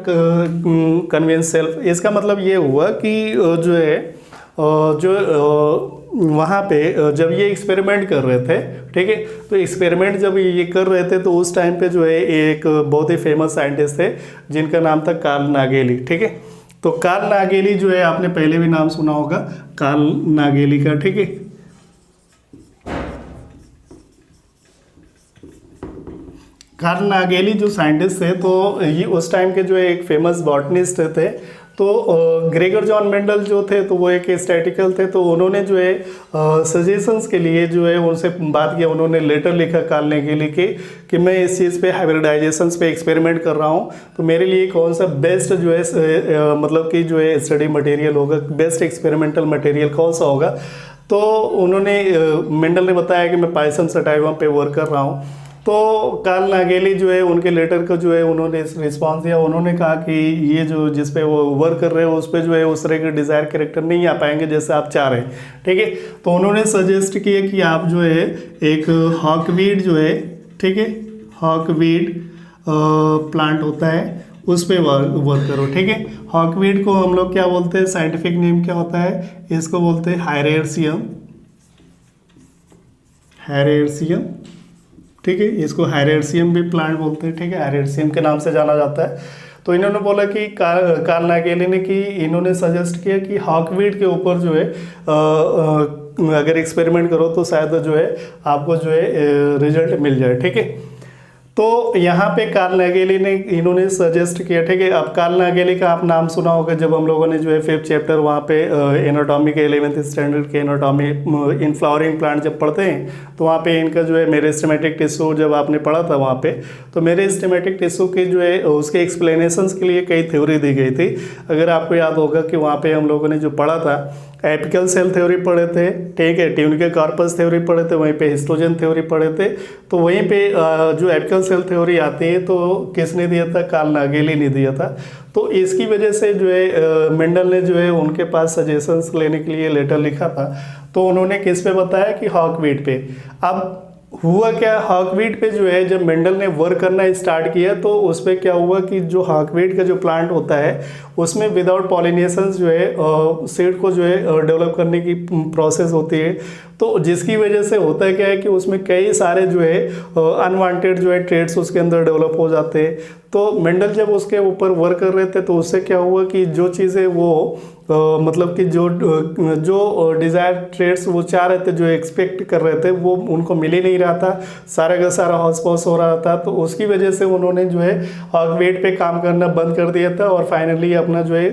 convince self. इसका मतलब ये हुआ कि जो है वहाँ पे जब ये एक्सपेरिमेंट कर रहे थे, ठीक है, तो एक्सपेरिमेंट जब ये कर रहे थे तो उस टाइम पे जो है एक बहुत ही फेमस साइंटिस्ट थे जिनका नाम था कार्ल नागेली। ठीक है, तो कार्ल नागेली जो है आपने पहले भी नाम सुना होगा कार्ल नागेली का। ठीक है, कार्ल नागेली जो साइंटिस्ट थे तो ये उस टाइम के जो है एक फेमस बॉटनिस्ट थे। तो ग्रेगर जॉन मेंडल जो थे तो वो एक स्टैटिकल थे, तो उन्होंने जो है सजेशंस के लिए जो है उनसे बात किया। उन्होंने लेटर लिखा कार्ल नागेली के कि मैं इस चीज़ पे हाइब्रिडाइजेशंस पे एक्सपेरिमेंट कर रहा हूँ, तो मेरे लिए कौन सा बेस्ट जो है मतलब कि जो है स्टडी मटेरियल होगा, बेस्ट एक्सपेरिमेंटल मटेरियल कौन सा होगा। तो उन्होंने मेंडल ने बताया कि मैं पाइथन सटाइवा पे वर्क कर रहा हूँ। तो कार्ल नागेली जो है उनके लेटर को जो है उन्होंने रिस्पांस दिया। उन्होंने कहा कि ये जो जिस पे वो वर्क कर रहे हैं उस पे जो है उस तरह के डिज़ायर कैरेक्टर नहीं आ पाएंगे जैसे आप चाह रहे हैं। ठीक है, तो उन्होंने सजेस्ट किया कि आप जो है एक हॉकवीड जो है, ठीक है, हॉकवीड प्लांट होता है उस पे वर्क करो। ठीक है, हॉकवीड को हम लोग क्या बोलते हैं, साइंटिफिक नेम क्या होता है, इसको बोलते हैं हायरेसियम। ठीक है, इसको हायरेसियम भी प्लांट बोलते हैं। ठीक है, हायरेसियम के नाम से जाना जाता है। तो इन्होंने बोला कि कार्ल नागेली ने कि इन्होंने सजेस्ट किया कि हॉकवीड के ऊपर जो है अगर एक्सपेरिमेंट करो तो शायद जो है आपको जो है रिजल्ट मिल जाए। ठीक है, तो यहाँ पे कार्ल नागेली ने इन्होंने सजेस्ट किया, ठीक है। अब कार्ल नागेली का आप नाम सुना होगा, जब हम लोगों ने जो है 5th चैप्टर वहाँ पे एनाटॉमी के 11th स्टैंडर्ड के एनाटॉमी इन फ्लावरिंग प्लांट जब पढ़ते हैं तो वहाँ पे इनका जो है मेरिस्टेमेटिक टिश्यू जब आपने पढ़ा था वहाँ पे, तो मेरिस्टेमेटिक टिश्यू की जो है उसके एक्सप्लेनेशंस के लिए कई थ्योरी दी गई थी। अगर आपको याद होगा कि वहाँ पे हम लोगों ने जो पढ़ा था एपिकल सेल थ्योरी पढ़े थे, ठीक है, ट्यूनिकल कार्पस थ्योरी पढ़े थे, वहीं पे हिस्टोजन थ्योरी पढ़े थे। तो वहीं पे जो एपिकल सेल थ्योरी आती है तो किसने दिया था? कार्ल नागेली ने दिया था। तो इसकी वजह से जो है मेंडल ने जो है उनके पास सजेशंस लेने के लिए लेटर लिखा था। तो उन्होंने किस पे बताया कि हॉकवीट पे। अब हुआ क्या, हॉकवीट पे जो है जब मेंडल ने वर्क करना स्टार्ट किया तो उस पर क्या हुआ कि जो हॉकवीट का जो प्लांट होता है उसमें विदाउट पॉलिनेशन जो है सीड को जो है डेवलप करने की प्रोसेस होती है। तो जिसकी वजह से होता है क्या है कि उसमें कई सारे जो है अनवांटेड जो है ट्रेड्स उसके अंदर डेवलप हो जाते हैं। तो मेंडल जब उसके ऊपर वर्क कर रहे थे तो उससे क्या हुआ कि जो चीज़ें वो मतलब कि जो डिज़ायर ट्रेड्स वो चाह रहे थे, जो एक्सपेक्ट कर रहे थे, वो उनको मिल ही नहीं रहा था, सारा का सारा हॉस पॉस हो रहा था। तो उसकी वजह से उन्होंने जो है हॉकवीट पे काम करना बंद कर दिया था और फाइनली अपना जो है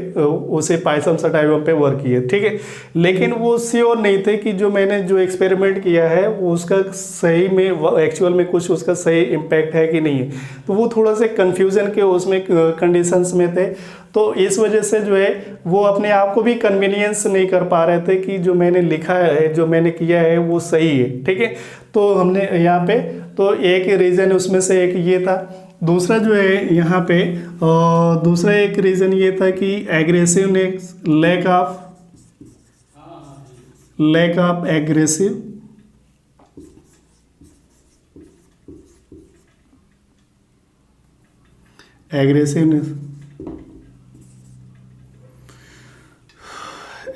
उसे पाइसम सटाइवम पे वर्क किए, ठीक है। लेकिन वो श्योर नहीं थे कि जो मैंने जो एक्सपेरिमेंट किया है वो उसका सही में एक्चुअल में कुछ उसका सही इम्पैक्ट है कि नहीं है। तो वो थोड़ा सा कन्फ्यूज़न के उसमें कंडीशंस में थे। तो इस वजह से जो है वो अपने आप को भी कन्वीनियंस नहीं कर पा रहे थे कि जो मैंने लिखा है, जो मैंने किया है वो सही है, ठीक है। तो हमने यहाँ पे तो एक रीज़न उसमें से एक ये था। दूसरा जो है यहाँ पे दूसरा एक रीज़न ये था कि एग्रेसिवनेस, लैक ऑफ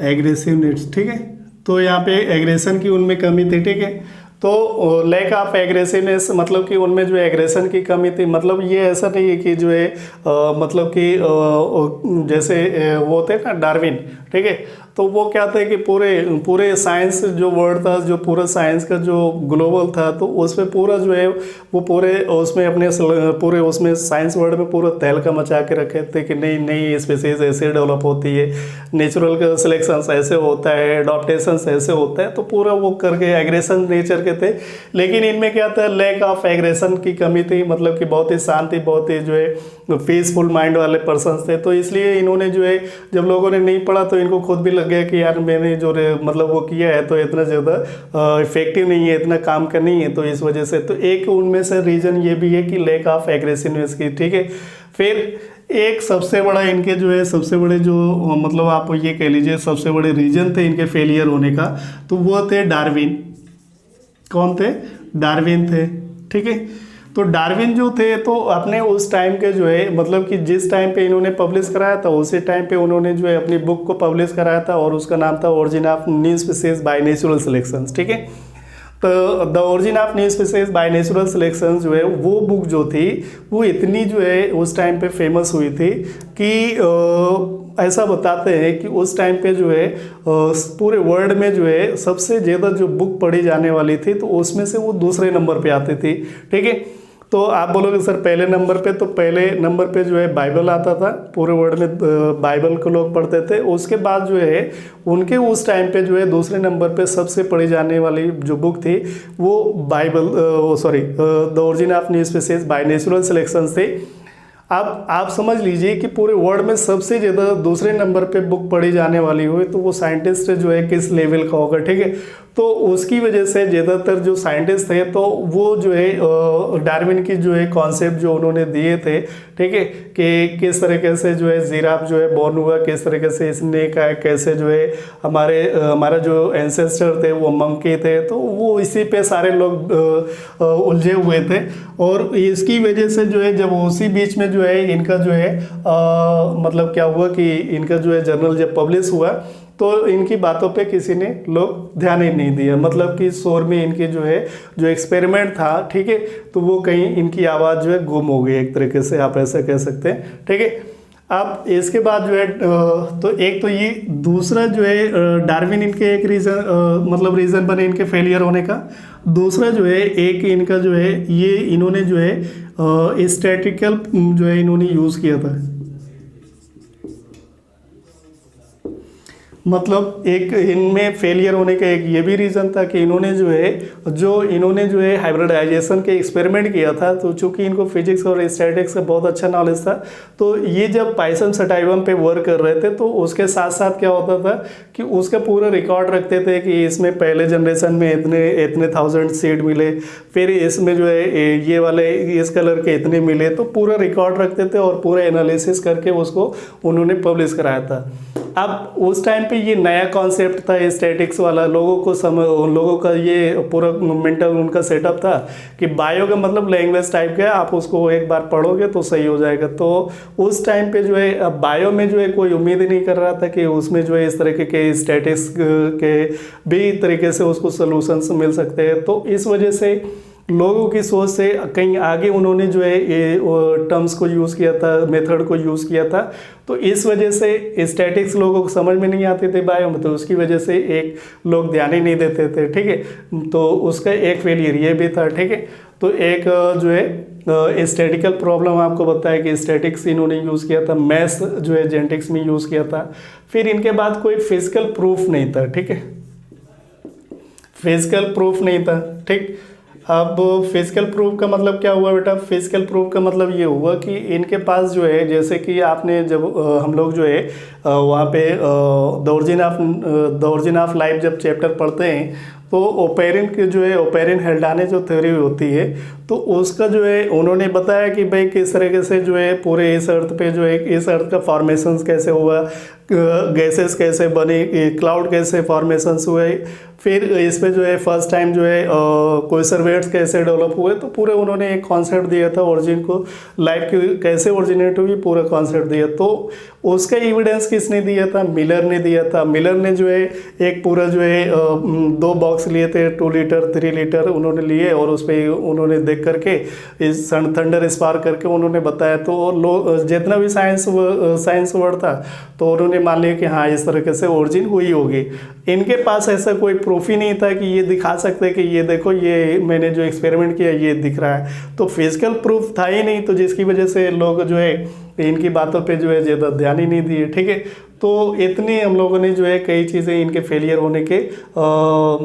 एग्रेसिवनेस, ठीक है। तो यहाँ पे एग्रेशन की उनमें कमी थी, ठीक है। तो लैक ऑफ एग्रेसिवनेस मतलब कि उनमें जो एग्रेशन की कमी थी। मतलब ये ऐसा नहीं है कि जो है मतलब कि जैसे वो थे ना डार्विन, ठीक है। तो वो क्या थे कि पूरे साइंस जो वर्ड था, जो पूरा साइंस का जो ग्लोबल था, तो उसमें पूरा जो है वो पूरे उसमें अपने पूरे उसमें साइंस वर्ड में पूरा तहलका मचा के रखे थे कि नई नई स्पीसीज ऐसे डेवलप होती है, नेचुरल का सिलेक्शन ऐसे होता है, एडॉप्टेशन ऐसे होता है। तो पूरा वो करके एग्रेशन नेचर के थे। लेकिन इनमें क्या था, लैक ऑफ एग्रेशन की कमी थी। मतलब कि बहुत ही शांति, बहुत ही जो है पीसफुल माइंड वाले पर्सन थे। तो इसलिए इन्होंने जो है जब लोगों ने नहीं पढ़ा तो इनको खुद भी लग गया कि यार मैंने जो मतलब वो किया है तो इतना ज़्यादा इफेक्टिव नहीं है, इतना काम का नहीं है। तो इस वजह से तो एक उनमें से रीज़न ये भी है कि लैक ऑफ एग्रेसिवनेस की, ठीक है। फिर एक सबसे बड़ा इनके जो है सबसे बड़े जो मतलब आप ये कह लीजिए सबसे बड़े रीजन थे इनके फेलियर होने का, तो वो थे डार्विन। कौन थे? डार्विन थे, ठीक है। तो डार्विन जो थे तो अपने उस टाइम के जो है मतलब कि जिस टाइम पे इन्होंने पब्लिश कराया था उसी टाइम पे उन्होंने जो है अपनी बुक को पब्लिश कराया था और उसका नाम था origin of new species by natural selections, ठीक है। तो the origin of new species by natural selections जो है वो बुक जो थी वो इतनी जो है उस टाइम पे फेमस हुई थी कि ऐसा बताते हैं कि उस टाइम पे जो है पूरे वर्ल्ड में जो है सबसे ज़्यादा जो बुक पढ़ी जाने वाली थी तो उसमें से वो दूसरे नंबर पे आती थी, ठीक है। तो आप बोलोगे सर पहले नंबर पे, तो पहले नंबर पे जो है बाइबल आता था, पूरे वर्ल्ड में बाइबल को लोग पढ़ते थे। उसके बाद जो है उनके उस टाइम पे जो है दूसरे नंबर पे सबसे पढ़ी जाने वाली जो बुक थी वो Bible the origin of new species by natural selections थी। अब आप समझ लीजिए कि पूरे वर्ल्ड में सबसे ज़्यादा दूसरे नंबर पे बुक पढ़ी जाने वाली हुई तो वो साइंटिस्ट जो है किस लेवल का होगा, ठीक है। तो उसकी वजह से ज़्यादातर जो साइंटिस्ट थे तो वो जो है डार्विन की जो है कॉन्सेप्ट जो उन्होंने दिए थे, ठीक है, कि किस तरीके से जो है जिराफ जो है बॉर्न हुआ, किस तरीके से स्नेक आया, कैसे जो है हमारा जो एंसेस्टर थे वो मंकी थे, तो वो इसी पे सारे लोग उलझे हुए थे। और इसकी वजह से जो है जब उसी बीच में जो है इनका जो है मतलब क्या हुआ कि इनका जो है जर्नल जब पब्लिश हुआ तो इनकी बातों पे किसी ने लोग ध्यान ही नहीं दिया। मतलब कि शोर में इनके जो है जो एक्सपेरिमेंट था, ठीक है, तो वो कहीं इनकी आवाज़ जो है गुम हो गई, एक तरीके से आप ऐसा कह सकते हैं, ठीक है। अब इसके बाद जो है तो एक तो ये दूसरा जो है डार्विन इनके एक रीज़न मतलब रीज़न बने इनके फेलियर होने का। दूसरा जो है एक इनका जो है ये इन्होंने जो है स्टैटिकल जो है इन्होंने यूज़ किया था। मतलब एक इनमें फेलियर होने का एक ये भी रीज़न था कि इन्होंने जो है हाइब्रिडाइजेशन के एक्सपेरिमेंट किया था, तो चूंकि इनको फिजिक्स और स्टैटिक्स का बहुत अच्छा नॉलेज था, तो ये जब पाइसम सटाइवम पे वर्क कर रहे थे तो उसके साथ साथ क्या होता था कि उसका पूरा रिकॉर्ड रखते थे कि इसमें पहले जनरेशन में इतने 1000 सीड मिले, फिर इसमें जो है ये वाले इस कलर के इतने मिले, तो पूरा रिकॉर्ड रखते थे और पूरा एनालिसिस करके उसको उन्होंने पब्लिश कराया था। अब उस टाइम पे ये नया कॉन्सेप्ट था स्टैटिक्स वाला, लोगों का ये पूरा मेंटल उनका सेटअप था कि बायो का मतलब लैंग्वेज टाइप का है, आप उसको एक बार पढ़ोगे तो सही हो जाएगा। तो उस टाइम पे जो है बायो में जो है कोई उम्मीद ही नहीं कर रहा था कि उसमें जो है इस तरीके के स्टैटिक्स के भी तरीके से उसको सोल्यूशंस मिल सकते हैं। तो इस वजह से लोगों की सोच से कहीं आगे उन्होंने जो है ये टर्म्स को यूज़ किया था, मेथड को यूज़ किया था। तो इस वजह से स्टैटिक्स लोगों को समझ में नहीं आते थे बायो में, तो उसकी वजह से एक लोग ध्यान ही नहीं देते थे, ठीक है। तो उसका एक फेलियर ये भी था, ठीक है। तो एक जो है स्टैटिकल प्रॉब्लम आपको बताया कि स्टैटिक्स इन्होंने यूज़ किया था, मैथ्स जो है जेनेटिक्स में यूज़ किया था। फिर इनके बाद कोई फिजिकल प्रूफ नहीं था, ठीक है, फिजिकल प्रूफ नहीं था, ठीक। अब फिजिकल प्रूफ का मतलब क्या हुआ बेटा? फिजिकल प्रूफ का मतलब ये हुआ कि इनके पास जो है, जैसे कि आपने जब हम लोग जो है वहाँ पे द ओरिजिन ऑफ लाइफ जब चैप्टर पढ़ते हैं तो ओपेरिन के जो है ओपेरिन हेल्डाने जो थ्योरी होती है, तो उसका जो है उन्होंने बताया कि भाई किस तरीके से जो है पूरे इस अर्थ पे जो है इस अर्थ का फॉर्मेशंस कैसे हुआ, गैसेस कैसे बनी, क्लाउड कैसे फॉर्मेशंस हुए, फिर इस पे जो है फर्स्ट टाइम जो है कोइसरवेट्स कैसे डेवलप हुए। तो पूरे उन्होंने एक कॉन्सेप्ट दिया था ओरिजिन को, लाइफ की कैसे ओरिजिनेट हुई, पूरा कॉन्सेप्ट दिया। तो उसका एविडेंस किसने दिया था? मिलर ने दिया था। मिलर ने जो है एक पूरा जो है 2 बॉक्स लिए थे, 2 लीटर 3 लीटर उन्होंने लिए और उस पर उन्होंने देख करके इस थंडर स्पार्क करके उन्होंने बताया। तो लोग जितना भी साइंस वर्ड था तो उन्होंने मान लिया कि हाँ इस तरीके से ओरिजिन हुई होगी। इनके पास ऐसा कोई प्रूफ ही नहीं था कि ये दिखा सकते कि ये देखो ये मैंने जो एक्सपेरिमेंट किया ये दिख रहा है। तो फिजिकल प्रूफ था ही नहीं, तो जिसकी वजह से लोग जो है इनकी बातों पे जो है ज़्यादा ध्यान ही नहीं दिए, ठीक है। तो इतनी हम लोगों ने जो है कई चीज़ें इनके फेलियर होने के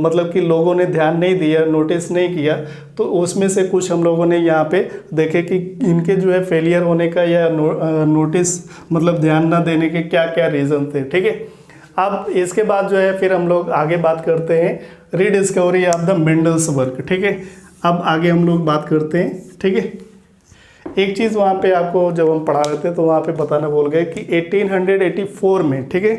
मतलब कि लोगों ने ध्यान नहीं दिया, नोटिस नहीं किया। तो उसमें से कुछ हम लोगों ने यहाँ पे देखे कि इनके जो है फेलियर होने का या नोटिस मतलब ध्यान ना देने के क्या क्या रीज़न थे, ठीक है। अब इसके बाद जो है फिर हम लोग आगे बात करते हैं rediscovery of the Mendel's work, ठीक है। अब आगे हम लोग बात करते हैं, ठीक है। एक चीज़ वहाँ पे आपको जब हम पढ़ा रहे थे तो वहाँ पे बताना भूल गए कि 1884 में, ठीक है,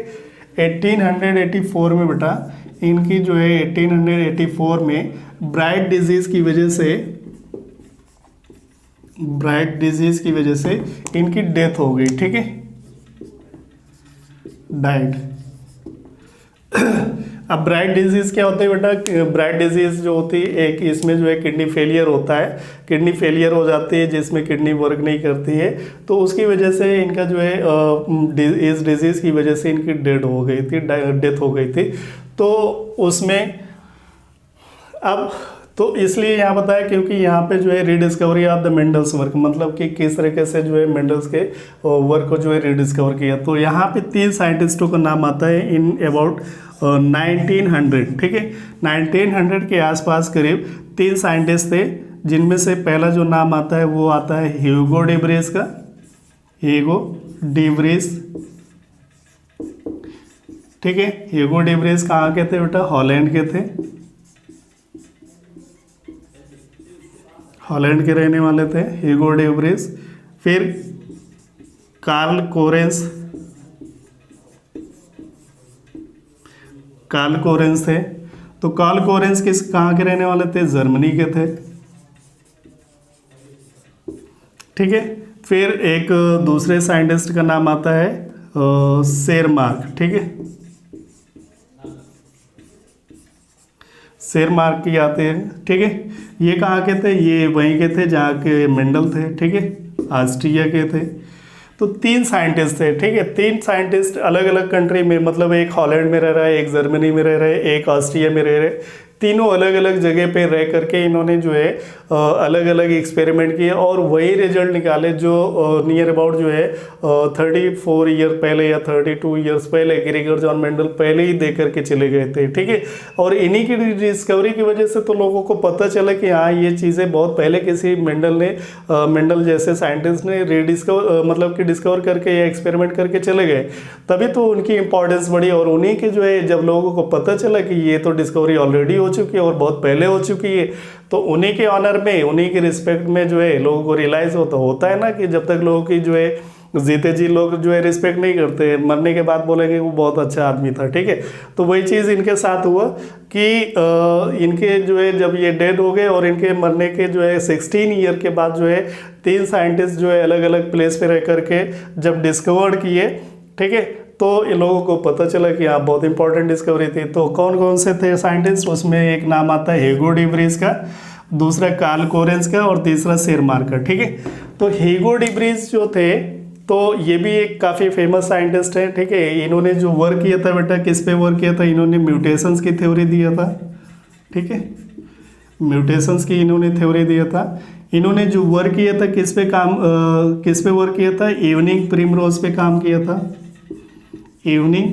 1884 में बेटा इनकी जो है 1884 में ब्राइट डिजीज़ की वजह से इनकी डेथ हो गई, ठीक है, डाइड। अब ब्राइट डिजीज़ क्या होता है बेटा? ब्राइट डिजीज़ जो होती है एक इसमें जो है किडनी फेलियर होता है, किडनी फेलियर हो जाती है जिसमें किडनी वर्क नहीं करती है। तो उसकी वजह से इनका जो है इस डिजीज़ की वजह से इनकी डेथ हो गई थी। तो उसमें अब तो इसलिए यहाँ बताया क्योंकि यहाँ पे जो है rediscovery of the Mendel's work, मतलब कि किस तरीके से जो है मेंडल्स के वर्क को जो है रीडिस्कवर किया। तो यहाँ पे 3 साइंटिस्टों का नाम आता है इन अबाउट 1900, ठीक है। 1900 के आसपास करीब 3 साइंटिस्ट थे, जिनमें से पहला जो नाम आता है वो आता है ह्यूगो डी व्रीज का, ह्यूगो डी व्रीज, ठीक है। ह्यूगो डी व्रीज कहाँ के थे बेटा? हॉलैंड के थे, हॉलैंड के रहने वाले थे ह्यूगो डी व्रीज। फिर कार्ल कोरेंस थे। तो कार्ल कोरेंस कहाँ के रहने वाले थे? जर्मनी के थे, ठीक है। फिर एक दूसरे साइंटिस्ट का नाम आता है शेरमार्क, ठीक है, शेरमार्क की आते हैं, ठीक है। ये कहाँ के थे? ये वहीं के थे जहाँ के मेंडल थे, ठीक है, ऑस्ट्रिया के थे। तो 3 साइंटिस्ट थे, ठीक है। 3 साइंटिस्ट अलग अलग कंट्री में, मतलब एक हॉलैंड में रह रहा है, एक जर्मनी में रह रहा है, एक ऑस्ट्रिया में रह रहे, तीनों अलग अलग जगह पे रह करके इन्होंने जो है अलग अलग एक्सपेरिमेंट किए और वही रिजल्ट निकाले जो नियर अबाउट जो है 34 ईयर पहले या 32 ईयर्स पहले ग्रेगर जॉन मेंडल पहले ही दे करके चले गए थे, ठीक है। और इन्हीं की डिस्कवरी की वजह से तो लोगों को पता चला कि हाँ ये चीज़ें बहुत पहले किसी मेंडल जैसे साइंटिस्ट ने मतलब कि डिस्कवर करके या एक्सपेरिमेंट करके चले गए, तभी तो उनकी इंपॉर्टेंस बढ़ी। और उन्हीं के जो है जब लोगों को पता चला कि ये तो डिस्कवरी ऑलरेडी हो चुकी है और बहुत पहले हो चुकी है, तो उन्हीं के ऑनर में, उन्हीं के रिस्पेक्ट में जो है लोगों को रियलाइज होता है ना कि जब तक लोगों की जो है जीते जी लोग जो है रिस्पेक्ट नहीं करते, मरने के बाद बोलेंगे वो बहुत अच्छा आदमी था, ठीक है। तो वही चीज़ इनके साथ हुआ कि इनके जो है जब ये डेड हो गए और इनके मरने के जो है 16 ईयर के बाद जो है 3 साइंटिस्ट जो है अलग अलग प्लेस पे रह करके जब डिस्कवर्ड किए, ठीक है, तो इन लोगों को पता चला कि हाँ बहुत इंपॉर्टेंट डिस्कवरी थी। तो कौन कौन से थे साइंटिस्ट, उसमें एक नाम आता है हेगो डी व्रीज का, दूसरा कार्ल कोरेंस का और तीसरा शेरमार्क का, ठीक है। तो हेगो डी व्रीज जो थे तो ये भी एक काफ़ी फेमस साइंटिस्ट है, ठीक है। इन्होंने जो वर्क किया था बेटा, किस पे वर्क किया था, इन्होंने म्यूटेशंस की थ्योरी दिया था, ठीक है। म्यूटेशंस की इन्होंने थ्योरी दिया था। इन्होंने जो वर्क किया था किस पे वर्क किया था, इवनिंग प्रिमरोज पे काम किया था, इवनिंग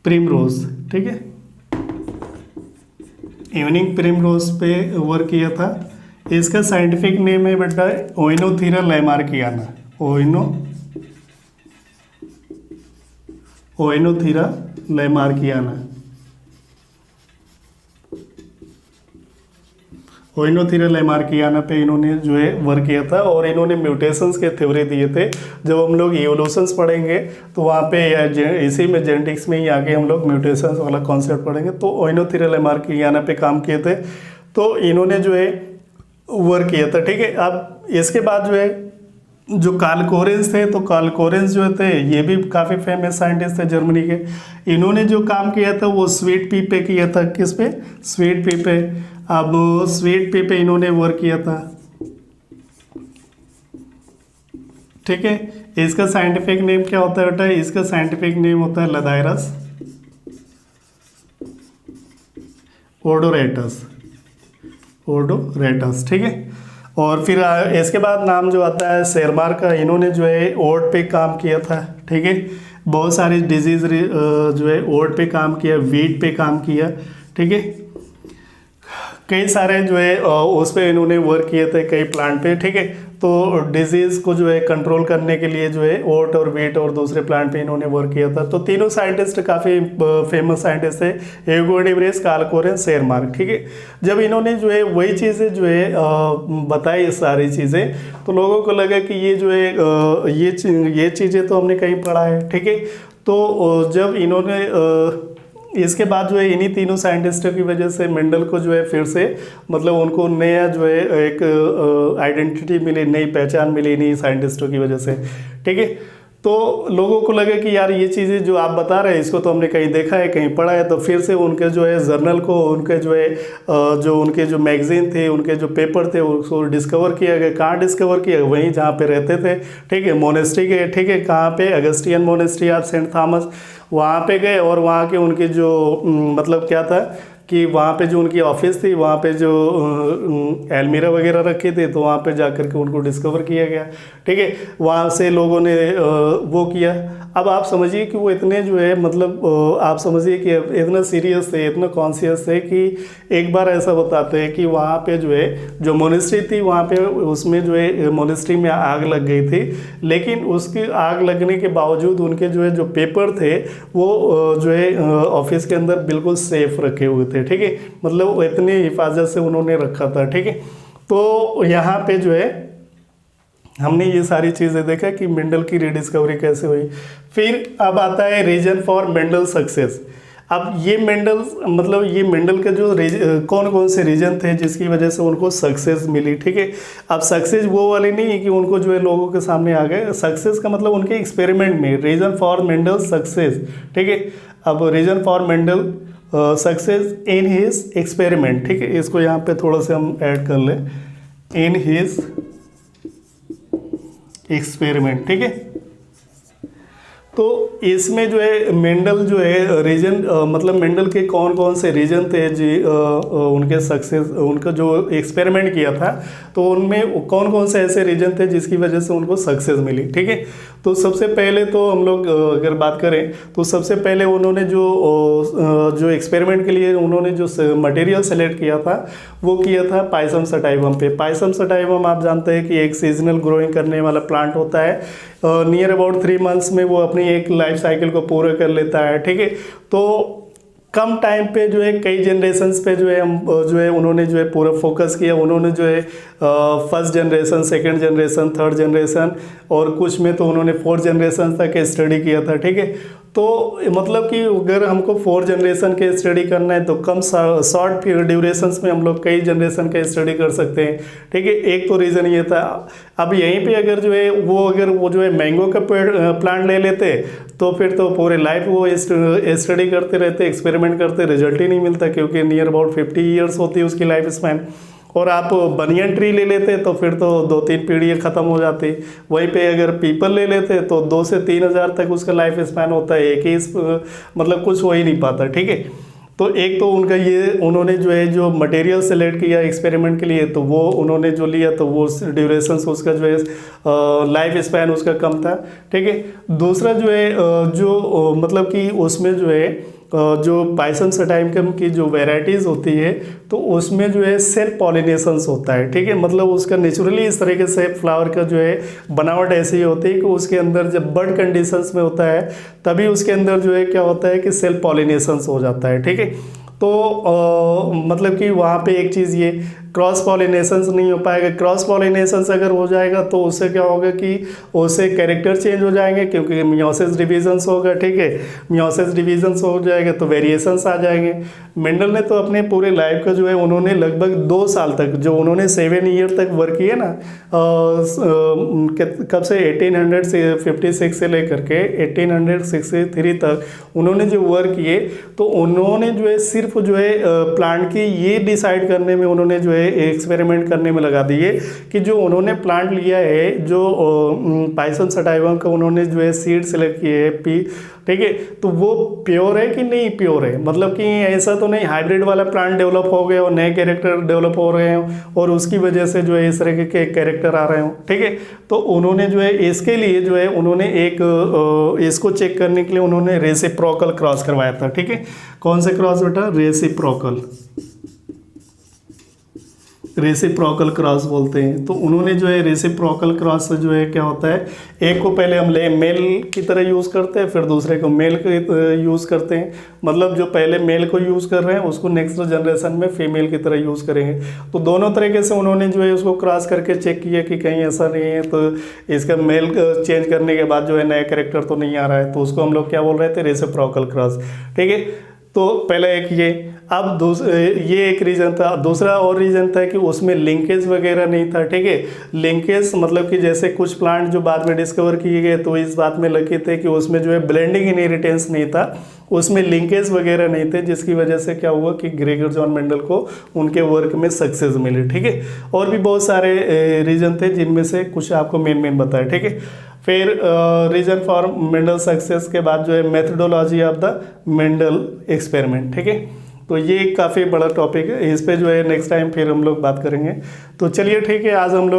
प्रिमरोज, ठीक है। इवनिंग प्रिमरोज पे वर्क किया था। इसका साइंटिफिक नेम है बेटा ओइनोथीरा लैमार्कियाना, ओइनोथीरा लैमार्कियाना, ओइनोथीरा लैमार्कियाना पे इन्होंने जो है वर्क किया था और इन्होंने म्यूटेशंस के थ्योरी दिए थे। जब हम लोग इवोल्यूशंस पढ़ेंगे तो वहाँ पे इसी में जेनेटिक्स में ही आगे हम लोग म्यूटेशंस वाला कॉन्सेप्ट पढ़ेंगे। तो ओइनोथीरा लैमार्कियाना पे काम किए थे, तो इन्होंने जो है वर्क किया था, ठीक है। अब इसके बाद जो है जो कार्ल कोरेंस थे, तो कार्ल कोरेंस जो थे ये भी काफ़ी फेमस साइंटिस्ट थे जर्मनी के। इन्होंने जो काम किया था वो स्वीट पी पे किया था, किस पे, स्वीट पी पे। अब स्वीट पी पे इन्होंने वर्क किया था, ठीक है। इसका साइंटिफिक नेम क्या होता है बेटा, इसका साइंटिफिक नेम होता है लदायरस ओडोरेटस, ओडोरेटस, ठीक है। और फिर इसके बाद नाम जो आता है शेरमार्क का। इन्होंने जो है ओट पे काम किया था, ठीक है। बहुत सारी डिजीज जो है ओट पे काम किया, वीट पे काम किया, ठीक है। कई सारे जो है उस पे इन्होंने वर्क किए थे, कई प्लांट पे, ठीक है। तो डिजीज़ को जो है कंट्रोल करने के लिए जो है ओट और वीट और दूसरे प्लांट पे इन्होंने वर्क किया था। तो तीनों साइंटिस्ट काफ़ी फेमस साइंटिस्ट थे, हेगो डी व्रीज, कार्ल कोरेंस, शेरमार्क, ठीक है। जब इन्होंने जो है वही चीज़ें जो है बताई सारी चीज़ें, तो लोगों को लगा कि ये जो है ये चीज़ें तो हमने कहीं पढ़ा है, ठीक है। तो जब इन्होंने इसके बाद जो है इन्हीं तीनों साइंटिस्टों की वजह से मेंडल को जो है फिर से मतलब उनको नया जो है एक आइडेंटिटी मिली, नई पहचान मिली इन्हीं साइंटिस्टों की वजह से, ठीक है। तो लोगों को लगे कि यार ये चीज़ें जो आप बता रहे हैं इसको तो हमने कहीं देखा है, कहीं पढ़ा है। तो फिर से उनके जो है जर्नल को, उनके जो है जो उनके जो मैगजीन थे, उनके जो पेपर थे, उसको डिस्कवर किया गया। कहाँ डिस्कवर किया, वहीं जहाँ पे रहते थे, ठीक है, मोनेस्ट्री के, ठीक है। कहाँ पे, अगस्टियन मोनेस्ट्री ऑफ सेंट थॉमस, वहाँ पे गए और वहाँ के उनके जो मतलब क्या था कि वहाँ पे जो उनकी ऑफिस थी, वहाँ पे जो एलमीरा वगैरह रखे थे, तो वहाँ पे जा कर के उनको डिस्कवर किया गया, ठीक है। वहाँ से लोगों ने वो किया। अब आप समझिए कि वो इतने जो है मतलब आप समझिए कि इतना सीरियस थे, इतना कॉन्शियस थे कि एक बार ऐसा बताते हैं कि वहाँ पे जो है जो मोनेस्ट्री थी, वहाँ पे उसमें जो है मोनेस्ट्री में आग लग गई थी, लेकिन उसकी आग लगने के बावजूद उनके जो है जो पेपर थे वो जो है ऑफिस के अंदर बिल्कुल सेफ रखे हुए थे, ठीक है। मतलब इतनी हिफाजत से उन्होंने रखा था, ठीक है। तो यहाँ पे जो है हमने ये सारी चीज़ें देखा कि मेंडल की रीडिस्कवरी कैसे हुई। फिर अब आता है रीजन फॉर मेंडल सक्सेस। अब ये मेंडल मतलब ये मेंडल के जो कौन कौन से रीजन थे जिसकी वजह से उनको सक्सेस मिली, ठीक है। अब सक्सेस वो वाली नहीं है कि उनको जो है लोगों के सामने आ गए, सक्सेस का मतलब उनके एक्सपेरिमेंट में, रीजन फॉर मेंडल सक्सेस, ठीक है। अब reason for Mendel success in his experiment, ठीक है। इसको यहाँ पे थोड़ा सा हम ऐड कर लें, इन हिज एक्सपेरिमेंट, ठीक है। तो इसमें जो है मेंडल जो है रीजन मतलब मेंडल के कौन कौन से रीजन थे जी उनके सक्सेस, उनका जो एक्सपेरिमेंट किया था तो उनमें कौन कौन से ऐसे रीजन थे जिसकी वजह से उनको सक्सेस मिली। ठीक है, तो सबसे पहले तो हम लोग अगर बात करें तो सबसे पहले उन्होंने जो एक्सपेरिमेंट के लिए उन्होंने जो मटेरियल सेलेक्ट किया था वो किया था पाइसम सटाइवम पे। पाइसम सटाइवम आप जानते हैं कि एक सीजनल ग्रोइंग करने वाला प्लांट होता है, नियर अबाउट 3 मंथ्स में वो अपनी एक लाइफ साइकिल को पूरा कर लेता है। ठीक है, तो कम टाइम पे जो है कई जनरेशन्स पे जो है हम जो है उन्होंने जो है पूरा फोकस किया। उन्होंने जो है first generation, second generation, third generation और कुछ में तो उन्होंने 4th जनरेशन तक स्टडी किया था। ठीक है, तो मतलब कि अगर हमको 4 जनरेशन के स्टडी करना है तो कम शॉर्ट ड्यूरेशंस में हम लोग कई जनरेशन का स्टडी कर सकते हैं। ठीक है, एक तो रीज़न ये था। अब यहीं पे अगर जो है वो जो है मैंगो का प्लांट ले लेते तो फिर तो पूरे लाइफ वो स्टडी करते रहते, एक्सपेरिमेंट करते, रिजल्ट ही नहीं मिलता क्योंकि नियर अबाउट 50 ईयर्स होती है उसकी लाइफ स्पैन। और आप बनियन ट्री ले लेते तो फिर तो 2-3 पीढ़ियाँ ख़त्म हो जाती। वहीं पे अगर पीपल ले लेते तो 2 से 3 हज़ार तक उसका लाइफ स्पैन होता है, एक ही मतलब कुछ हो ही नहीं पाता। ठीक है, तो एक तो उनका ये उन्होंने जो है जो मटेरियल सेलेक्ट किया एक्सपेरिमेंट के लिए तो वो उन्होंने जो लिया तो वो ड्यूरेशन उसका जो है लाइफ स्पैन उसका कम था। ठीक है, दूसरा जो है जो मतलब कि उसमें जो है जो पाइसम सटाइवम की जो वेराइटीज़ होती है तो उसमें जो है सेल्फ पॉलिनेशंस होता है। ठीक है, मतलब उसका नेचुरली इस तरीके से फ्लावर का जो है बनावट ऐसी होती है कि उसके अंदर जब बर्ड कंडीशंस में होता है तभी उसके अंदर जो है क्या होता है कि सेल्फ पॉलिनेशंस हो जाता है। ठीक है, तो मतलब कि वहाँ पे एक चीज़ ये क्रॉस पॉलिनेशंस नहीं हो पाएगा। क्रॉस पॉलिनेशंस अगर हो जाएगा तो उससे क्या होगा कि उससे कैरेक्टर चेंज हो जाएंगे क्योंकि मियोसिस डिवीजन्स होगा। ठीक है, मियोसिस डिवीजन्स हो जाएगा तो वेरिएशंस आ जाएंगे। मेंडल ने तो अपने पूरे लाइफ का जो है उन्होंने लगभग 2 साल तक जो उन्होंने 7 ईयर तक वर्क किया ना, कब से 1856 से लेकर के 1863 तक उन्होंने जो वर्क किए तो उन्होंने जो है सिर्फ जो है प्लांट की ये डिसाइड करने में उन्होंने जो है एक्सपेरिमेंट करने में लगा दिए कि जो उन्होंने प्लांट लिया है जो पाइसम सटाइवम का उन्होंने जो है सीड सेलेक्ट किए है ठीक है, तो वो प्योर है कि नहीं प्योर है, मतलब कि ऐसा तो नहीं हाइब्रिड वाला प्लांट डेवलप हो गया और नए कैरेक्टर डेवलप हो रहे हैं और उसकी वजह से जो है इस तरह के कैरेक्टर आ रहे हो। ठीक है, तो उन्होंने जो है इसके लिए जो है उन्होंने एक इसको चेक करने के लिए उन्होंने रेसिप्रोकल क्रॉस करवाया था। ठीक है, कौन से क्रॉस बेटा? रेसिप्रोकल क्रॉस बोलते हैं। तो उन्होंने जो है रेसिप्रोकल क्रॉस से जो है क्या होता है, एक को पहले हम मेल की तरह यूज़ करते हैं फिर दूसरे को मेल यूज़ करते हैं, मतलब जो पहले मेल को यूज़ कर रहे हैं उसको नेक्स्ट जनरेशन में फीमेल की तरह यूज़ करेंगे। तो दोनों तरीके से उन्होंने जो है उसको क्रॉस करके चेक किया कि कहीं ऐसा नहीं है तो इसका मेल चेंज करने के बाद जो है नया कैरेक्टर तो नहीं आ रहा है, तो उसको हम लोग क्या बोल रहे थे? Reciprocal cross. ठीक है, तो पहला एक ये। अब ये एक रीज़न था। दूसरा और रीज़न था कि उसमें लिंकेज वगैरह नहीं था। ठीक है, लिंकेज मतलब कि जैसे कुछ प्लांट जो बाद में डिस्कवर किए गए तो इस बात में लगे थे कि उसमें जो है ब्लेंडिंग इनहेरिटेंस नहीं था, उसमें लिंकेज वगैरह नहीं थे, जिसकी वजह से क्या हुआ कि ग्रेगर जॉन मेंडल को उनके वर्क में सक्सेस मिली। ठीक है, और भी बहुत सारे रीज़न थे जिनमें से कुछ आपको मेन बताए। ठीक है, फिर रीजन फॉर मेंडल सक्सेस के बाद जो है methodology of the Mendel experiment. ठीक है, तो ये काफ़ी बड़ा टॉपिक है, इस पे जो है नेक्स्ट टाइम फिर हम लोग बात करेंगे। तो चलिए ठीक है, आज हम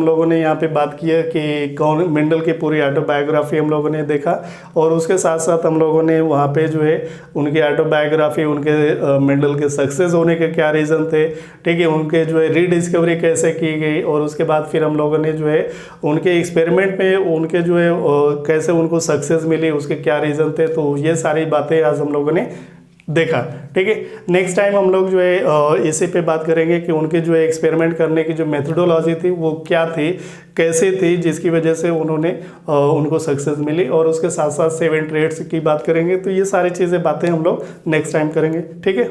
लोगों ने यहाँ पे बात किया कि कौन मेंडल की पूरी ऑटोबायोग्राफी हम लोगों ने देखा और उसके साथ साथ हम लोगों ने वहाँ पे जो है उनकी ऑटोबायोग्राफी, उनके मेंडल के सक्सेस होने के क्या रीज़न थे, ठीक है, उनके जो है रीडिस्कवरी कैसे की गई और उसके बाद फिर हम लोगों ने जो है उनके एक्सपेरिमेंट में उनके जो है कैसे उनको सक्सेस मिली, उसके क्या रीज़न थे। तो ये सारी बातें आज हम लोगों ने देखा। ठीक है, नेक्स्ट टाइम हम लोग जो है इसी पे बात करेंगे कि उनके जो है एक्सपेरिमेंट करने की जो मेथडोलॉजी थी वो क्या थी, कैसे थी, जिसकी वजह से उन्होंने उनको सक्सेस मिली, और उसके साथ साथ 7 ट्रेड्स की बात करेंगे। तो ये सारी बातें हम लोग नेक्स्ट टाइम करेंगे। ठीक है।